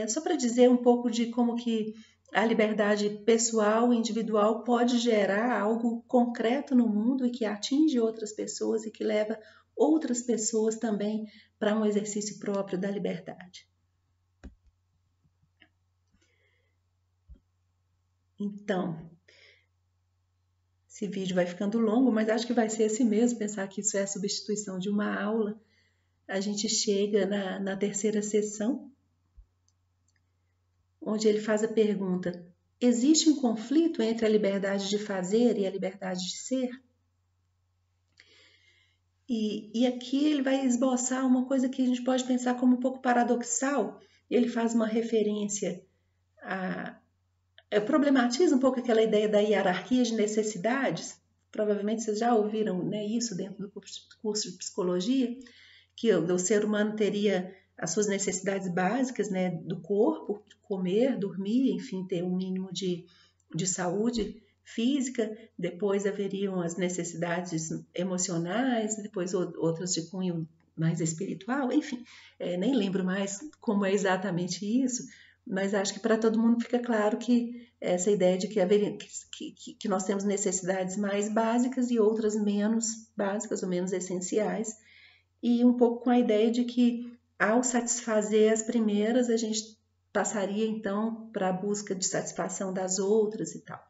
A: só para dizer um pouco de como que a liberdade pessoal, individual, pode gerar algo concreto no mundo e que atinge outras pessoas e que leva outras pessoas também para um exercício próprio da liberdade. Então, esse vídeo vai ficando longo, mas acho que vai ser assim mesmo, pensar que isso é a substituição de uma aula. A gente chega na terceira sessão, onde ele faz a pergunta: existe um conflito entre a liberdade de fazer e a liberdade de ser? E aqui ele vai esboçar uma coisa que a gente pode pensar como um pouco paradoxal. Ele faz uma referência problematiza um pouco aquela ideia da hierarquia de necessidades. Provavelmente vocês já ouviram, né, isso dentro do curso de psicologia, que o ser humano teria as suas necessidades básicas, né, do corpo, comer, dormir, enfim, ter um mínimo de saúde física. Depois haveriam as necessidades emocionais, depois outras de cunho mais espiritual, enfim, nem lembro mais como é exatamente isso, mas acho que para todo mundo fica claro que essa ideia de que nós temos necessidades mais básicas e outras menos básicas ou menos essenciais, e um pouco com a ideia de que ao satisfazer as primeiras, a gente passaria então para a busca de satisfação das outras e tal.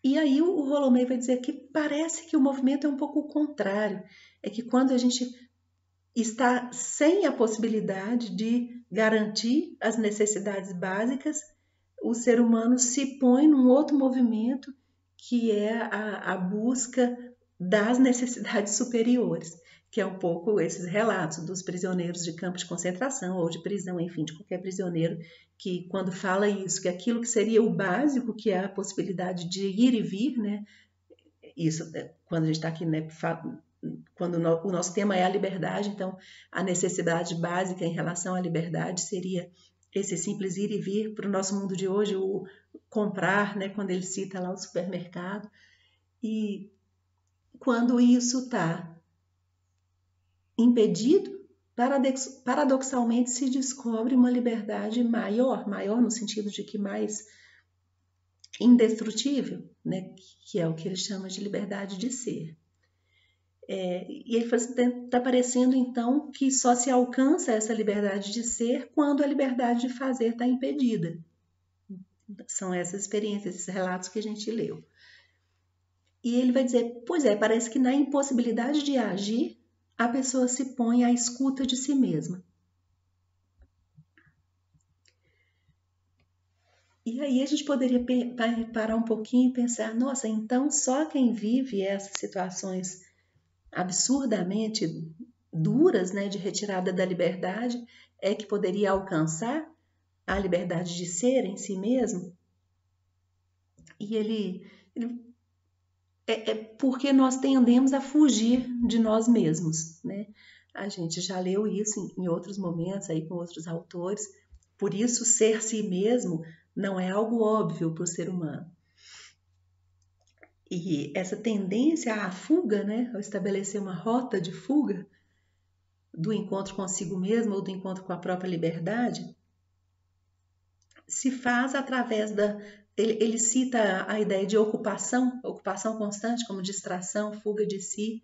A: E aí o Rollo May vai dizer que parece que o movimento é um pouco o contrário, é que quando a gente está sem a possibilidade de garantir as necessidades básicas, o ser humano se põe num outro movimento que é a busca das necessidades superiores, que é um pouco esses relatos dos prisioneiros de campo de concentração ou de prisão, enfim, de qualquer prisioneiro, que quando fala isso, que aquilo que seria o básico, que é a possibilidade de ir e vir, né? Isso, quando a gente está aqui, né, quando o nosso tema é a liberdade, então a necessidade básica em relação à liberdade seria esse simples ir e vir. Para o nosso mundo de hoje, o comprar, né, quando ele cita lá o supermercado. E quando isso está impedido, paradoxalmente se descobre uma liberdade maior no sentido de que mais indestrutível, né, que é o que ele chama de liberdade de ser. E ele está parecendo então que só se alcança essa liberdade de ser quando a liberdade de fazer está impedida. São essas experiências, esses relatos que a gente leu. E ele vai dizer, pois é, parece que na impossibilidade de agir, a pessoa se põe à escuta de si mesma. E aí a gente poderia parar um pouquinho e pensar, nossa, então só quem vive essas situações absurdamente duras, né, de retirada da liberdade, é que poderia alcançar a liberdade de ser em si mesmo? E ele porque nós tendemos a fugir de nós mesmos, né? A gente já leu isso em outros momentos aí com outros autores. Por isso, ser si mesmo não é algo óbvio para o ser humano. E essa tendência à fuga, né, ao estabelecer uma rota de fuga do encontro consigo mesmo ou do encontro com a própria liberdade, se faz através ele cita a ideia de ocupação constante como distração, fuga de si.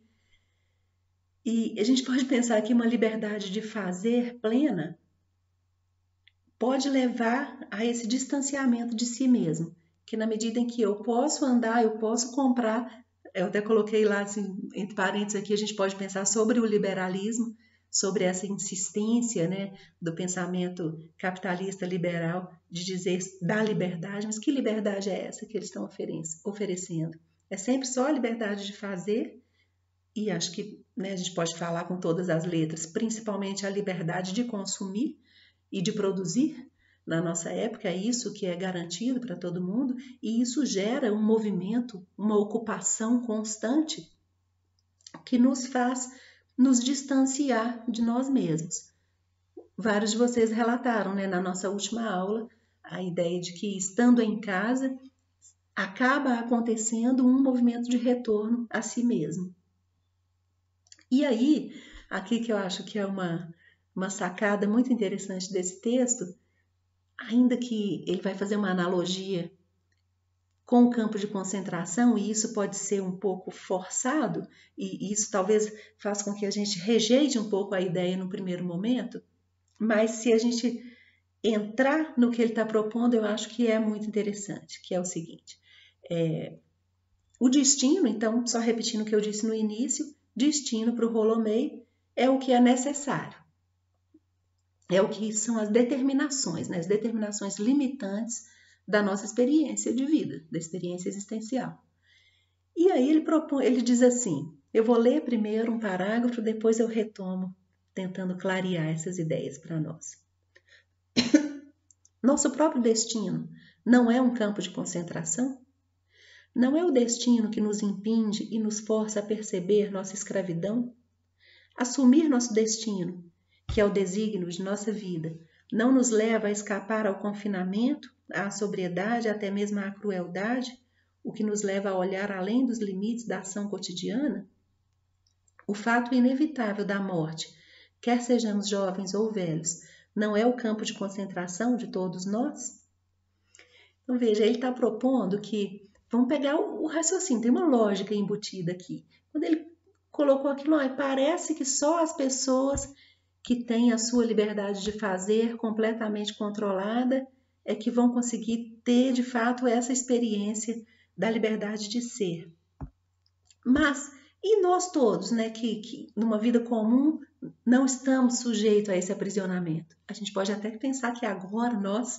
A: E a gente pode pensar que uma liberdade de fazer plena pode levar a esse distanciamento de si mesmo, que na medida em que eu posso andar, eu posso comprar, eu até coloquei lá assim, entre parênteses aqui, a gente pode pensar sobre o liberalismo, sobre essa insistência, né, do pensamento capitalista liberal de dizer da liberdade, mas que liberdade é essa que eles estão oferecendo? É sempre só a liberdade de fazer, e acho que, né, a gente pode falar com todas as letras, principalmente a liberdade de consumir e de produzir. Na nossa época, é isso que é garantido para todo mundo, e isso gera um movimento, uma ocupação constante que nos faz nos distanciar de nós mesmos. Vários de vocês relataram, né, na nossa última aula, a ideia de que estando em casa acaba acontecendo um movimento de retorno a si mesmo. E aí, aqui que eu acho que é uma sacada muito interessante desse texto, ainda que ele vai fazer uma analogia com o campo de concentração, e isso pode ser um pouco forçado, e isso talvez faça com que a gente rejeite um pouco a ideia no primeiro momento, mas se a gente entrar no que ele está propondo, eu acho que é muito interessante, que é o seguinte, o destino, então, só repetindo o que eu disse no início, destino para o Rolomei é o que é necessário, é o que são as determinações, né? As determinações limitantes da nossa experiência de vida, da experiência existencial. E aí ele diz assim, eu vou ler primeiro um parágrafo, depois eu retomo, tentando clarear essas ideias para nós. Nosso próprio destino não é um campo de concentração? Não é o destino que nos impinge e nos força a perceber nossa escravidão? Assumir nosso destino, que é o desígnio de nossa vida, não nos leva a escapar ao confinamento, à sobriedade, até mesmo à crueldade, o que nos leva a olhar além dos limites da ação cotidiana? O fato inevitável da morte, quer sejamos jovens ou velhos, não é o campo de concentração de todos nós? Então veja, ele está propondo que, vamos pegar o raciocínio, tem uma lógica embutida aqui. Quando ele colocou aquilo, parece que só as pessoas que têm a sua liberdade de fazer completamente controlada é que vão conseguir ter, de fato, essa experiência da liberdade de ser. Mas, e nós todos, né, que numa vida comum não estamos sujeitos a esse aprisionamento? A gente pode até pensar que agora nós,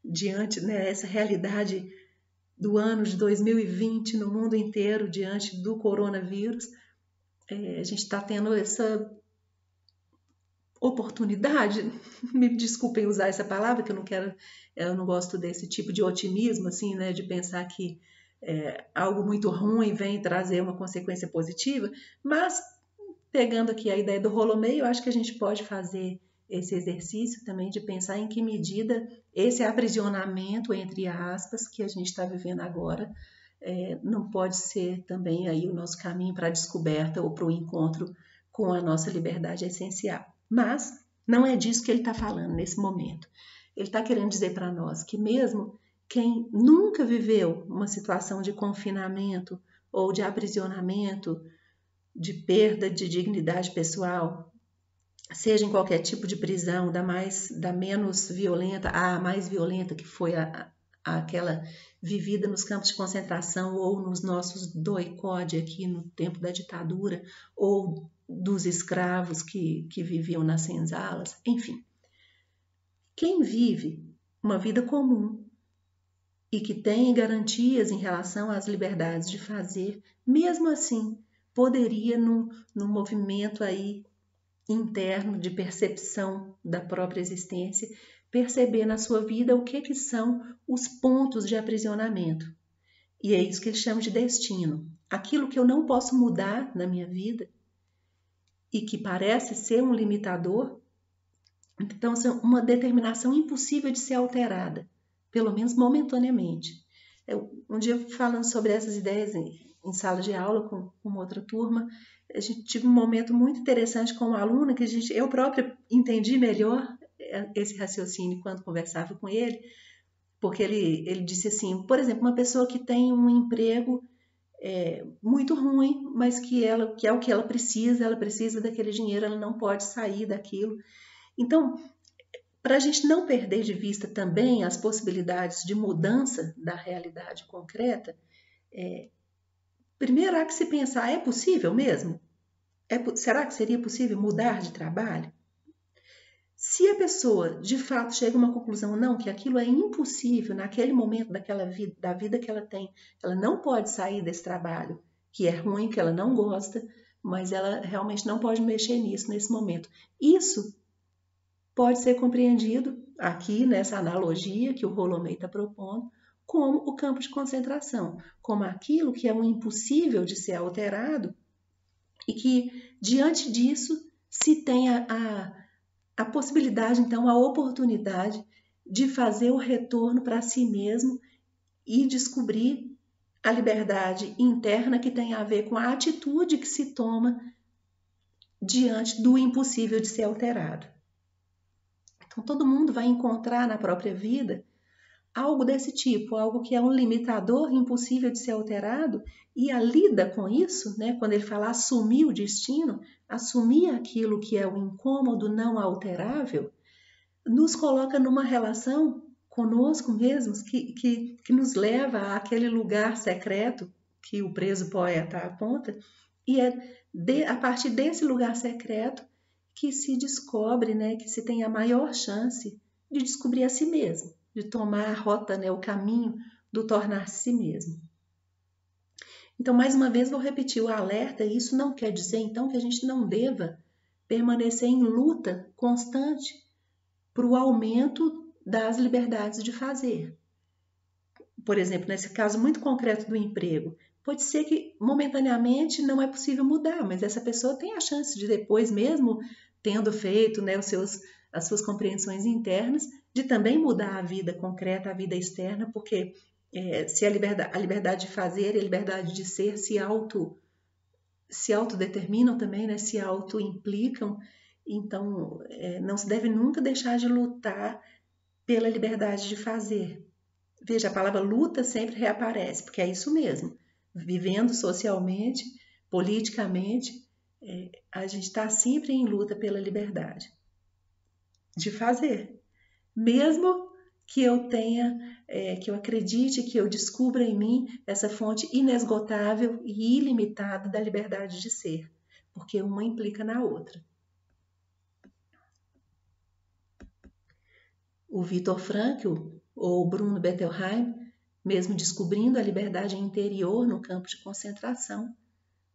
A: diante dessa realidade do ano de 2020 no mundo inteiro diante do coronavírus, a gente está tendo essa oportunidade, me desculpem usar essa palavra, que eu não gosto desse tipo de otimismo, assim, né, de pensar que algo muito ruim vem trazer uma consequência positiva, mas pegando aqui a ideia do rolo meio, eu acho que a gente pode fazer esse exercício também de pensar em que medida esse aprisionamento, entre aspas, que a gente está vivendo agora, não pode ser também aí o nosso caminho para a descoberta ou para o encontro com a nossa liberdade essencial. Mas não é disso que ele está falando nesse momento. Ele está querendo dizer para nós que mesmo quem nunca viveu uma situação de confinamento ou de aprisionamento, de perda de dignidade pessoal, seja em qualquer tipo de prisão, da menos violenta à mais violenta, que foi aquela vivida nos campos de concentração ou nos nossos doicode aqui no tempo da ditadura, ou dos escravos que viviam nas senzalas, enfim. Quem vive uma vida comum e que tem garantias em relação às liberdades de fazer, mesmo assim, poderia, num movimento aí interno de percepção da própria existência, perceber na sua vida o que são os pontos de aprisionamento. E é isso que ele chama de destino. Aquilo que eu não posso mudar na minha vida e que parece ser um limitador, então é uma determinação impossível de ser alterada, pelo menos momentaneamente. Um dia falando sobre essas ideias em sala de aula com uma outra turma, a gente tive um momento muito interessante com um aluno que eu própria entendi melhor esse raciocínio quando conversava com ele, porque ele disse assim, por exemplo, uma pessoa que tem um emprego muito ruim, mas que é o que ela precisa daquele dinheiro, ela não pode sair daquilo. Então, para a gente não perder de vista também as possibilidades de mudança da realidade concreta, primeiro há que se pensar, é possível mesmo? Será que seria possível mudar de trabalho? Se a pessoa de fato chega a uma conclusão, não, que aquilo é impossível naquele momento da vida que ela tem, ela não pode sair desse trabalho, que é ruim, que ela não gosta, mas ela realmente não pode mexer nisso nesse momento. Isso pode ser compreendido aqui nessa analogia que o Rolomei está propondo, como o campo de concentração, como aquilo que é um impossível de ser alterado e que, diante disso, se tem a possibilidade, então, a oportunidade de fazer o retorno para si mesmo e descobrir a liberdade interna que tem a ver com a atitude que se toma diante do impossível de ser alterado. Então, todo mundo vai encontrar na própria vida algo desse tipo, algo que é um limitador impossível de ser alterado, e a lida com isso, né, quando ele fala assumir o destino, assumir aquilo que é o incômodo não alterável, nos coloca numa relação conosco mesmos que nos leva àquele lugar secreto que o preso poeta aponta, e a partir desse lugar secreto que se descobre, né, que se tem a maior chance de descobrir a si mesmo, de tomar a rota, né, o caminho do tornar-se si mesmo. Então, mais uma vez, vou repetir o alerta, e isso não quer dizer, então, que a gente não deva permanecer em luta constante para o aumento das liberdades de fazer. Por exemplo, nesse caso muito concreto do emprego, pode ser que momentaneamente não é possível mudar, mas essa pessoa tem a chance de depois, mesmo tendo feito, né, as suas compreensões internas, de também mudar a vida concreta, a vida externa, porque se a liberdade de fazer e a liberdade de ser se autodeterminam também, né, se auto-implicam, então não se deve nunca deixar de lutar pela liberdade de fazer. Veja, a palavra luta sempre reaparece, porque é isso mesmo. Vivendo socialmente, politicamente, a gente está sempre em luta pela liberdade de fazer. Mesmo que eu que eu acredite, que eu descubra em mim essa fonte inesgotável e ilimitada da liberdade de ser, porque uma implica na outra. O Viktor Frankl, ou Bruno Bettelheim, mesmo descobrindo a liberdade interior no campo de concentração,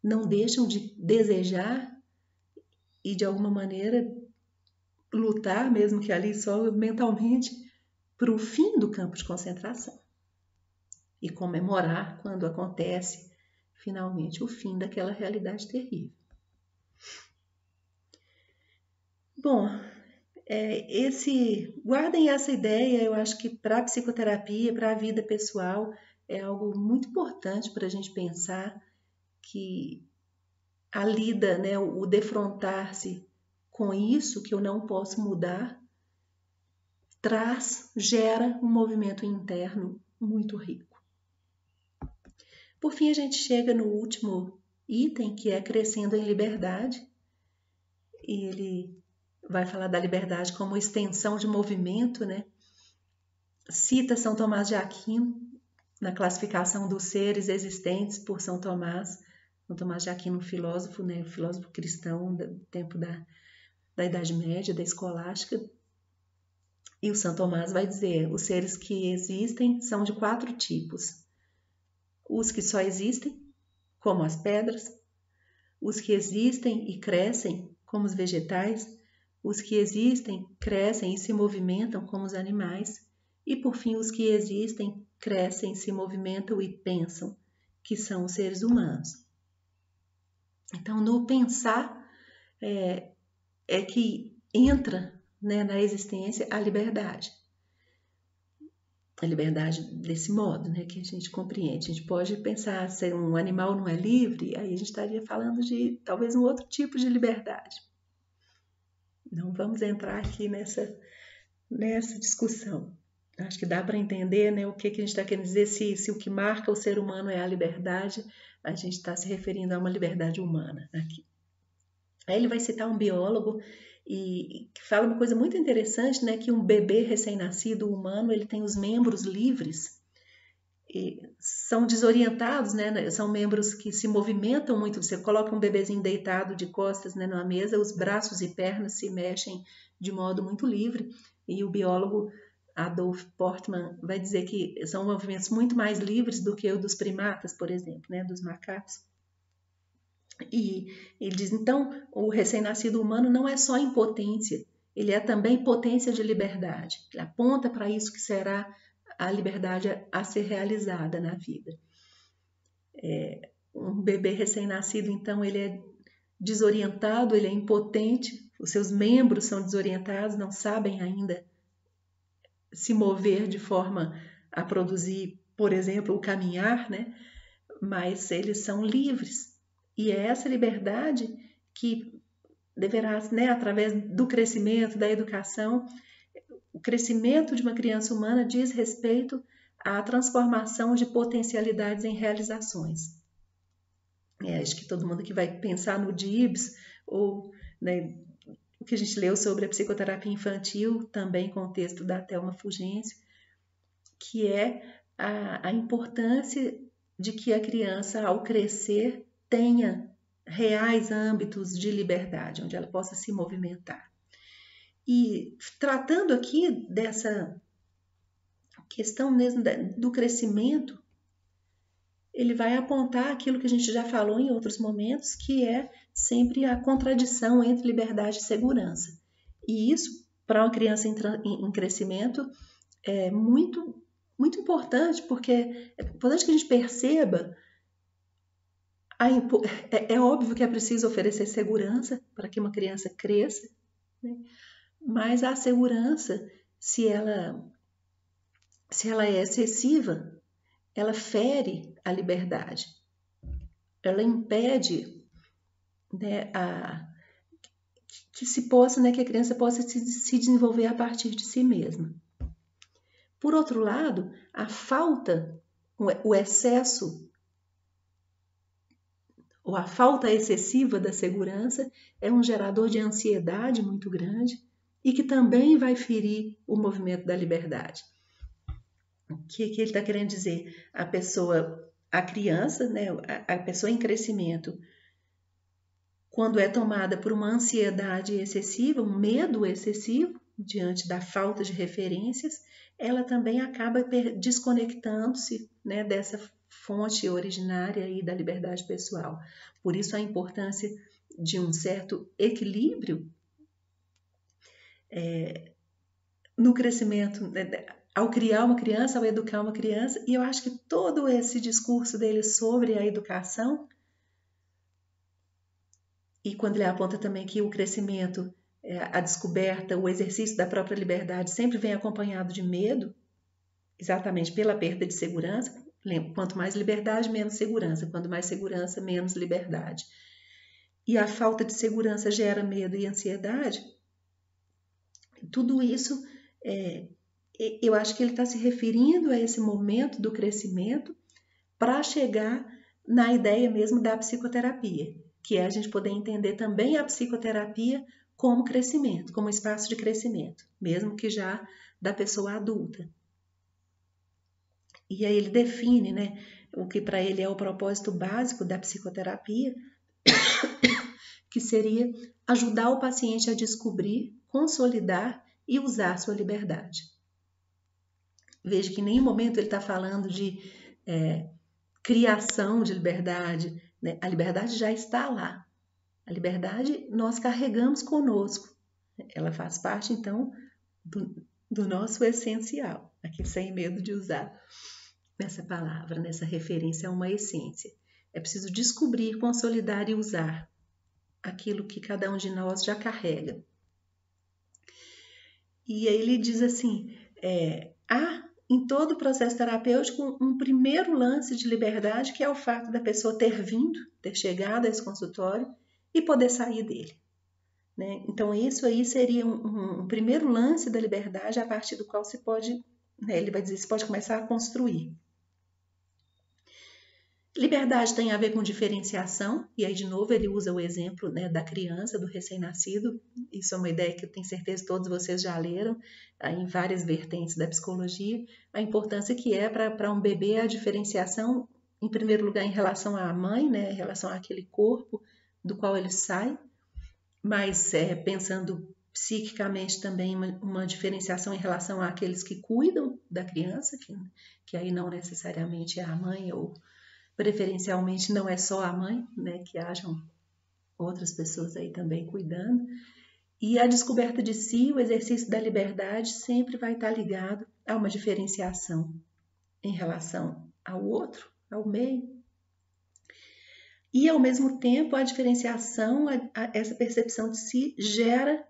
A: não deixam de desejar e, de alguma maneira, lutar, mesmo que ali só mentalmente, para o fim do campo de concentração e comemorar quando acontece finalmente o fim daquela realidade terrível. Bom, guardem essa ideia. Eu acho que para a psicoterapia, para a vida pessoal, é algo muito importante para a gente pensar que a lida, né, o defrontar-se com isso que eu não posso mudar, gera um movimento interno muito rico. Por fim, a gente chega no último item, que é crescendo em liberdade. E ele vai falar da liberdade como extensão de movimento, né? Cita São Tomás de Aquino na classificação dos seres existentes por São Tomás. São Tomás de Aquino, um filósofo, né? Filósofo cristão do tempo da Idade Média, da Escolástica. E o São Tomás vai dizer: os seres que existem são de 4 tipos. Os que só existem, como as pedras. Os que existem e crescem, como os vegetais. Os que existem, crescem e se movimentam, como os animais. E, por fim, os que existem, crescem, se movimentam e pensam, que são os seres humanos. Então, no pensar é que entra, né, na existência a liberdade. A liberdade desse modo, né, que a gente compreende. A gente pode pensar, se um animal não é livre, aí a gente estaria falando de talvez um outro tipo de liberdade. Não vamos entrar aqui nessa discussão. Acho que dá para entender, né, o que a gente está querendo dizer. Se o que marca o ser humano é a liberdade, a gente está se referindo a uma liberdade humana aqui. Aí ele vai citar um biólogo e que fala uma coisa muito interessante, né, que um bebê recém-nascido humano, ele tem os membros livres, e são desorientados, né, são membros que se movimentam muito. Você coloca um bebezinho deitado de costas, né, numa mesa, os braços e pernas se mexem de modo muito livre, e o biólogo Adolf Portman vai dizer que são movimentos muito mais livres do que o dos primatas, por exemplo, né, dos macacos. E ele diz, então, o recém-nascido humano não é só impotência, ele é também potência de liberdade. Ele aponta para isso que será a liberdade a ser realizada na vida. Um bebê recém-nascido, então, ele é desorientado, ele é impotente, os seus membros são desorientados, não sabem ainda se mover de forma a produzir, por exemplo, o caminhar, né? Mas eles são livres. E é essa liberdade que deverá, né, através do crescimento, da educação, o crescimento de uma criança humana diz respeito à transformação de potencialidades em realizações. Acho que todo mundo que vai pensar no Gibbs, ou, né, o que a gente leu sobre a psicoterapia infantil, também com o texto da Thelma Fulgêncio, que é a importância de que a criança, ao crescer, tenha reais âmbitos de liberdade, onde ela possa se movimentar. E tratando aqui dessa questão mesmo do crescimento, ele vai apontar aquilo que a gente já falou em outros momentos, que é sempre a contradição entre liberdade e segurança. E isso, para uma criança em crescimento, é muito, muito importante, porque é importante que a gente perceba. É óbvio que é preciso oferecer segurança para que uma criança cresça, né? Mas a segurança, se ela é excessiva, ela fere a liberdade, ela impede, né, que a criança possa se desenvolver a partir de si mesma. Por outro lado, a falta, o excesso, ou a falta excessiva da segurança é um gerador de ansiedade muito grande e que também vai ferir o movimento da liberdade. O que ele está querendo dizer? A criança, né, a pessoa em crescimento, quando é tomada por uma ansiedade excessiva, um medo excessivo, diante da falta de referências, ela também acaba desconectando-se, né, dessa fonte originária aí da liberdade pessoal. Por isso a importância de um certo equilíbrio no crescimento, ao criar uma criança, ao educar uma criança, e eu acho que todo esse discurso dele sobre a educação, e quando ele aponta também que o crescimento, a descoberta, o exercício da própria liberdade sempre vem acompanhado de medo, exatamente pela perda de segurança. Quanto mais liberdade, menos segurança. Quanto mais segurança, menos liberdade. E a falta de segurança gera medo e ansiedade. Tudo isso, eu acho que ele está se referindo a esse momento do crescimento para chegar na ideia mesmo da psicoterapia, que é a gente poder entender também a psicoterapia como crescimento, como espaço de crescimento, mesmo que já da pessoa adulta. E aí ele define, né, o que para ele é o propósito básico da psicoterapia, que seria ajudar o paciente a descobrir, consolidar e usar sua liberdade. Veja que em nenhum momento ele está falando de criação de liberdade, né? A liberdade já está lá. A liberdade nós carregamos conosco. Ela faz parte, então, do nosso essencial. Aqui sem medo de usar essa palavra, nessa referência a uma essência. É preciso descobrir, consolidar e usar aquilo que cada um de nós já carrega. E aí ele diz assim, há em todo o processo terapêutico um primeiro lance de liberdade, que é o fato da pessoa ter vindo, ter chegado a esse consultório e poder sair dele. Né? Então isso aí seria um primeiro lance da liberdade, a partir do qual se pode, né, ele vai dizer, se pode começar a construir. Liberdade tem a ver com diferenciação, e aí de novo ele usa o exemplo, né, da criança, do recém-nascido. Isso é uma ideia que eu tenho certeza que todos vocês já leram em várias vertentes da psicologia, a importância que é para um bebê a diferenciação, em primeiro lugar em relação à mãe, né, em relação àquele corpo do qual ele sai, mas pensando psiquicamente também uma diferenciação em relação àqueles que cuidam da criança, que aí não necessariamente é a mãe ou preferencialmente não é só a mãe, né, que hajam outras pessoas aí também cuidando. E a descoberta de si, o exercício da liberdade, sempre vai estar ligado a uma diferenciação em relação ao outro, ao meio. E, ao mesmo tempo, a diferenciação, essa percepção de si, gera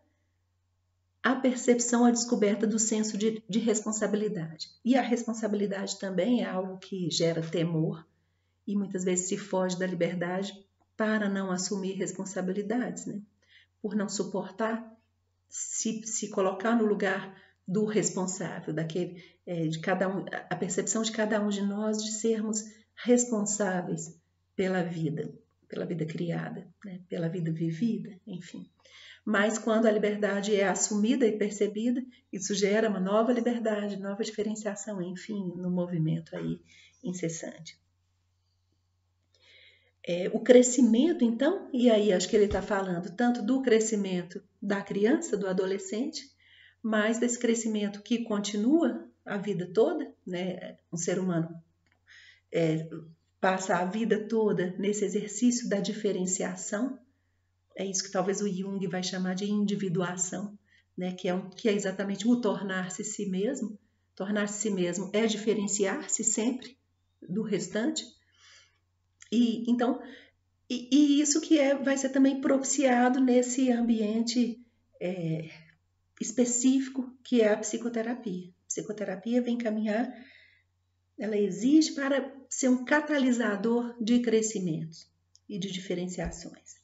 A: a percepção, a descoberta do senso de responsabilidade. E a responsabilidade também é algo que gera temor, e muitas vezes se foge da liberdade para não assumir responsabilidades, né? Por não suportar se colocar no lugar do responsável, daquele, de cada um, a percepção de cada um de nós de sermos responsáveis pela vida criada, né? Pela vida vivida, enfim. Mas quando a liberdade é assumida e percebida, isso gera uma nova liberdade, nova diferenciação, enfim, no movimento aí incessante. O crescimento, então, e aí acho que ele está falando tanto do crescimento da criança, do adolescente, mas desse crescimento que continua a vida toda, né? Um ser humano passa a vida toda nesse exercício da diferenciação, é isso que talvez o Jung vai chamar de individuação, né? Que é exatamente o tornar-se si mesmo. Tornar-se si mesmo é diferenciar-se sempre do restante. E então, isso que vai ser também propiciado nesse ambiente específico que é a psicoterapia. A psicoterapia vem caminhar, ela existe para ser um catalisador de crescimentos e de diferenciações.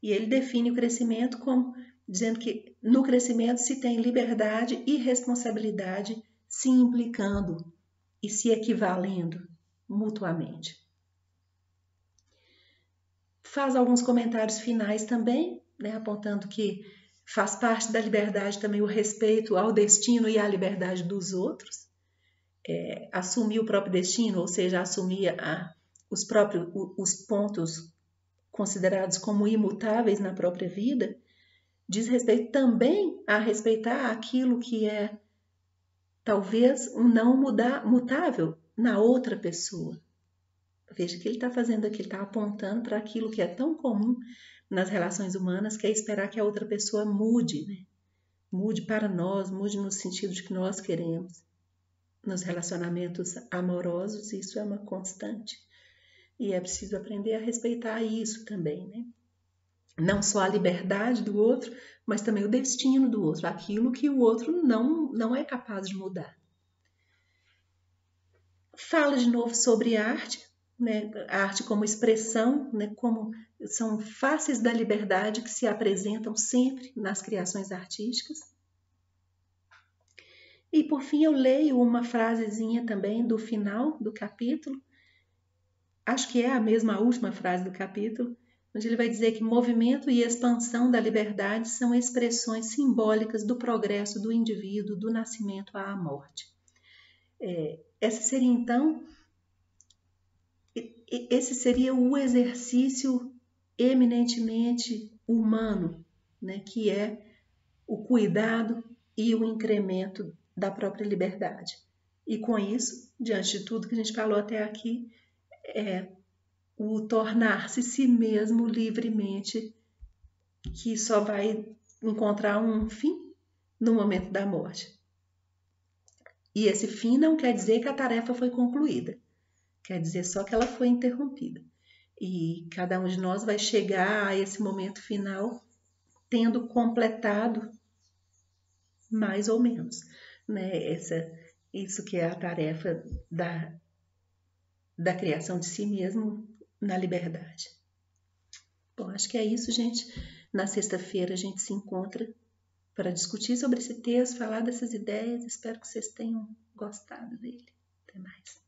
A: E ele define o crescimento como dizendo que no crescimento se tem liberdade e responsabilidade se implicando e se equivalendo mutuamente. Faz alguns comentários finais também, né, apontando que faz parte da liberdade também o respeito ao destino e à liberdade dos outros. Assumir o próprio destino, ou seja, assumir os pontos considerados como imutáveis na própria vida, diz respeito também a respeitar aquilo que é talvez um não mutável na outra pessoa. Veja que ele está fazendo aqui, ele está apontando para aquilo que é tão comum nas relações humanas, que é esperar que a outra pessoa mude, né? Mude para nós, mude no sentido de que nós queremos. Nos relacionamentos amorosos, isso é uma constante. E é preciso aprender a respeitar isso também, né? Não só a liberdade do outro, mas também o destino do outro, aquilo que o outro não é capaz de mudar. Fala de novo sobre arte, né? A arte como expressão, né? Como são faces da liberdade que se apresentam sempre nas criações artísticas. E por fim eu leio uma frasezinha também do final do capítulo, acho que é a mesma última frase do capítulo, onde ele vai dizer que movimento e expansão da liberdade são expressões simbólicas do progresso do indivíduo, do nascimento à morte. Esse seria o exercício eminentemente humano, né, que é o cuidado e o incremento da própria liberdade. E com isso, diante de tudo que a gente falou até aqui, é o tornar-se si mesmo livremente, que só vai encontrar um fim no momento da morte. E esse fim não quer dizer que a tarefa foi concluída, quer dizer só que ela foi interrompida. E cada um de nós vai chegar a esse momento final tendo completado mais ou menos, né? Isso que é a tarefa da criação de si mesmo na liberdade. Bom, acho que é isso, gente. Na sexta-feira a gente se encontra para discutir sobre esse texto, falar dessas ideias. Espero que vocês tenham gostado dele. Até mais.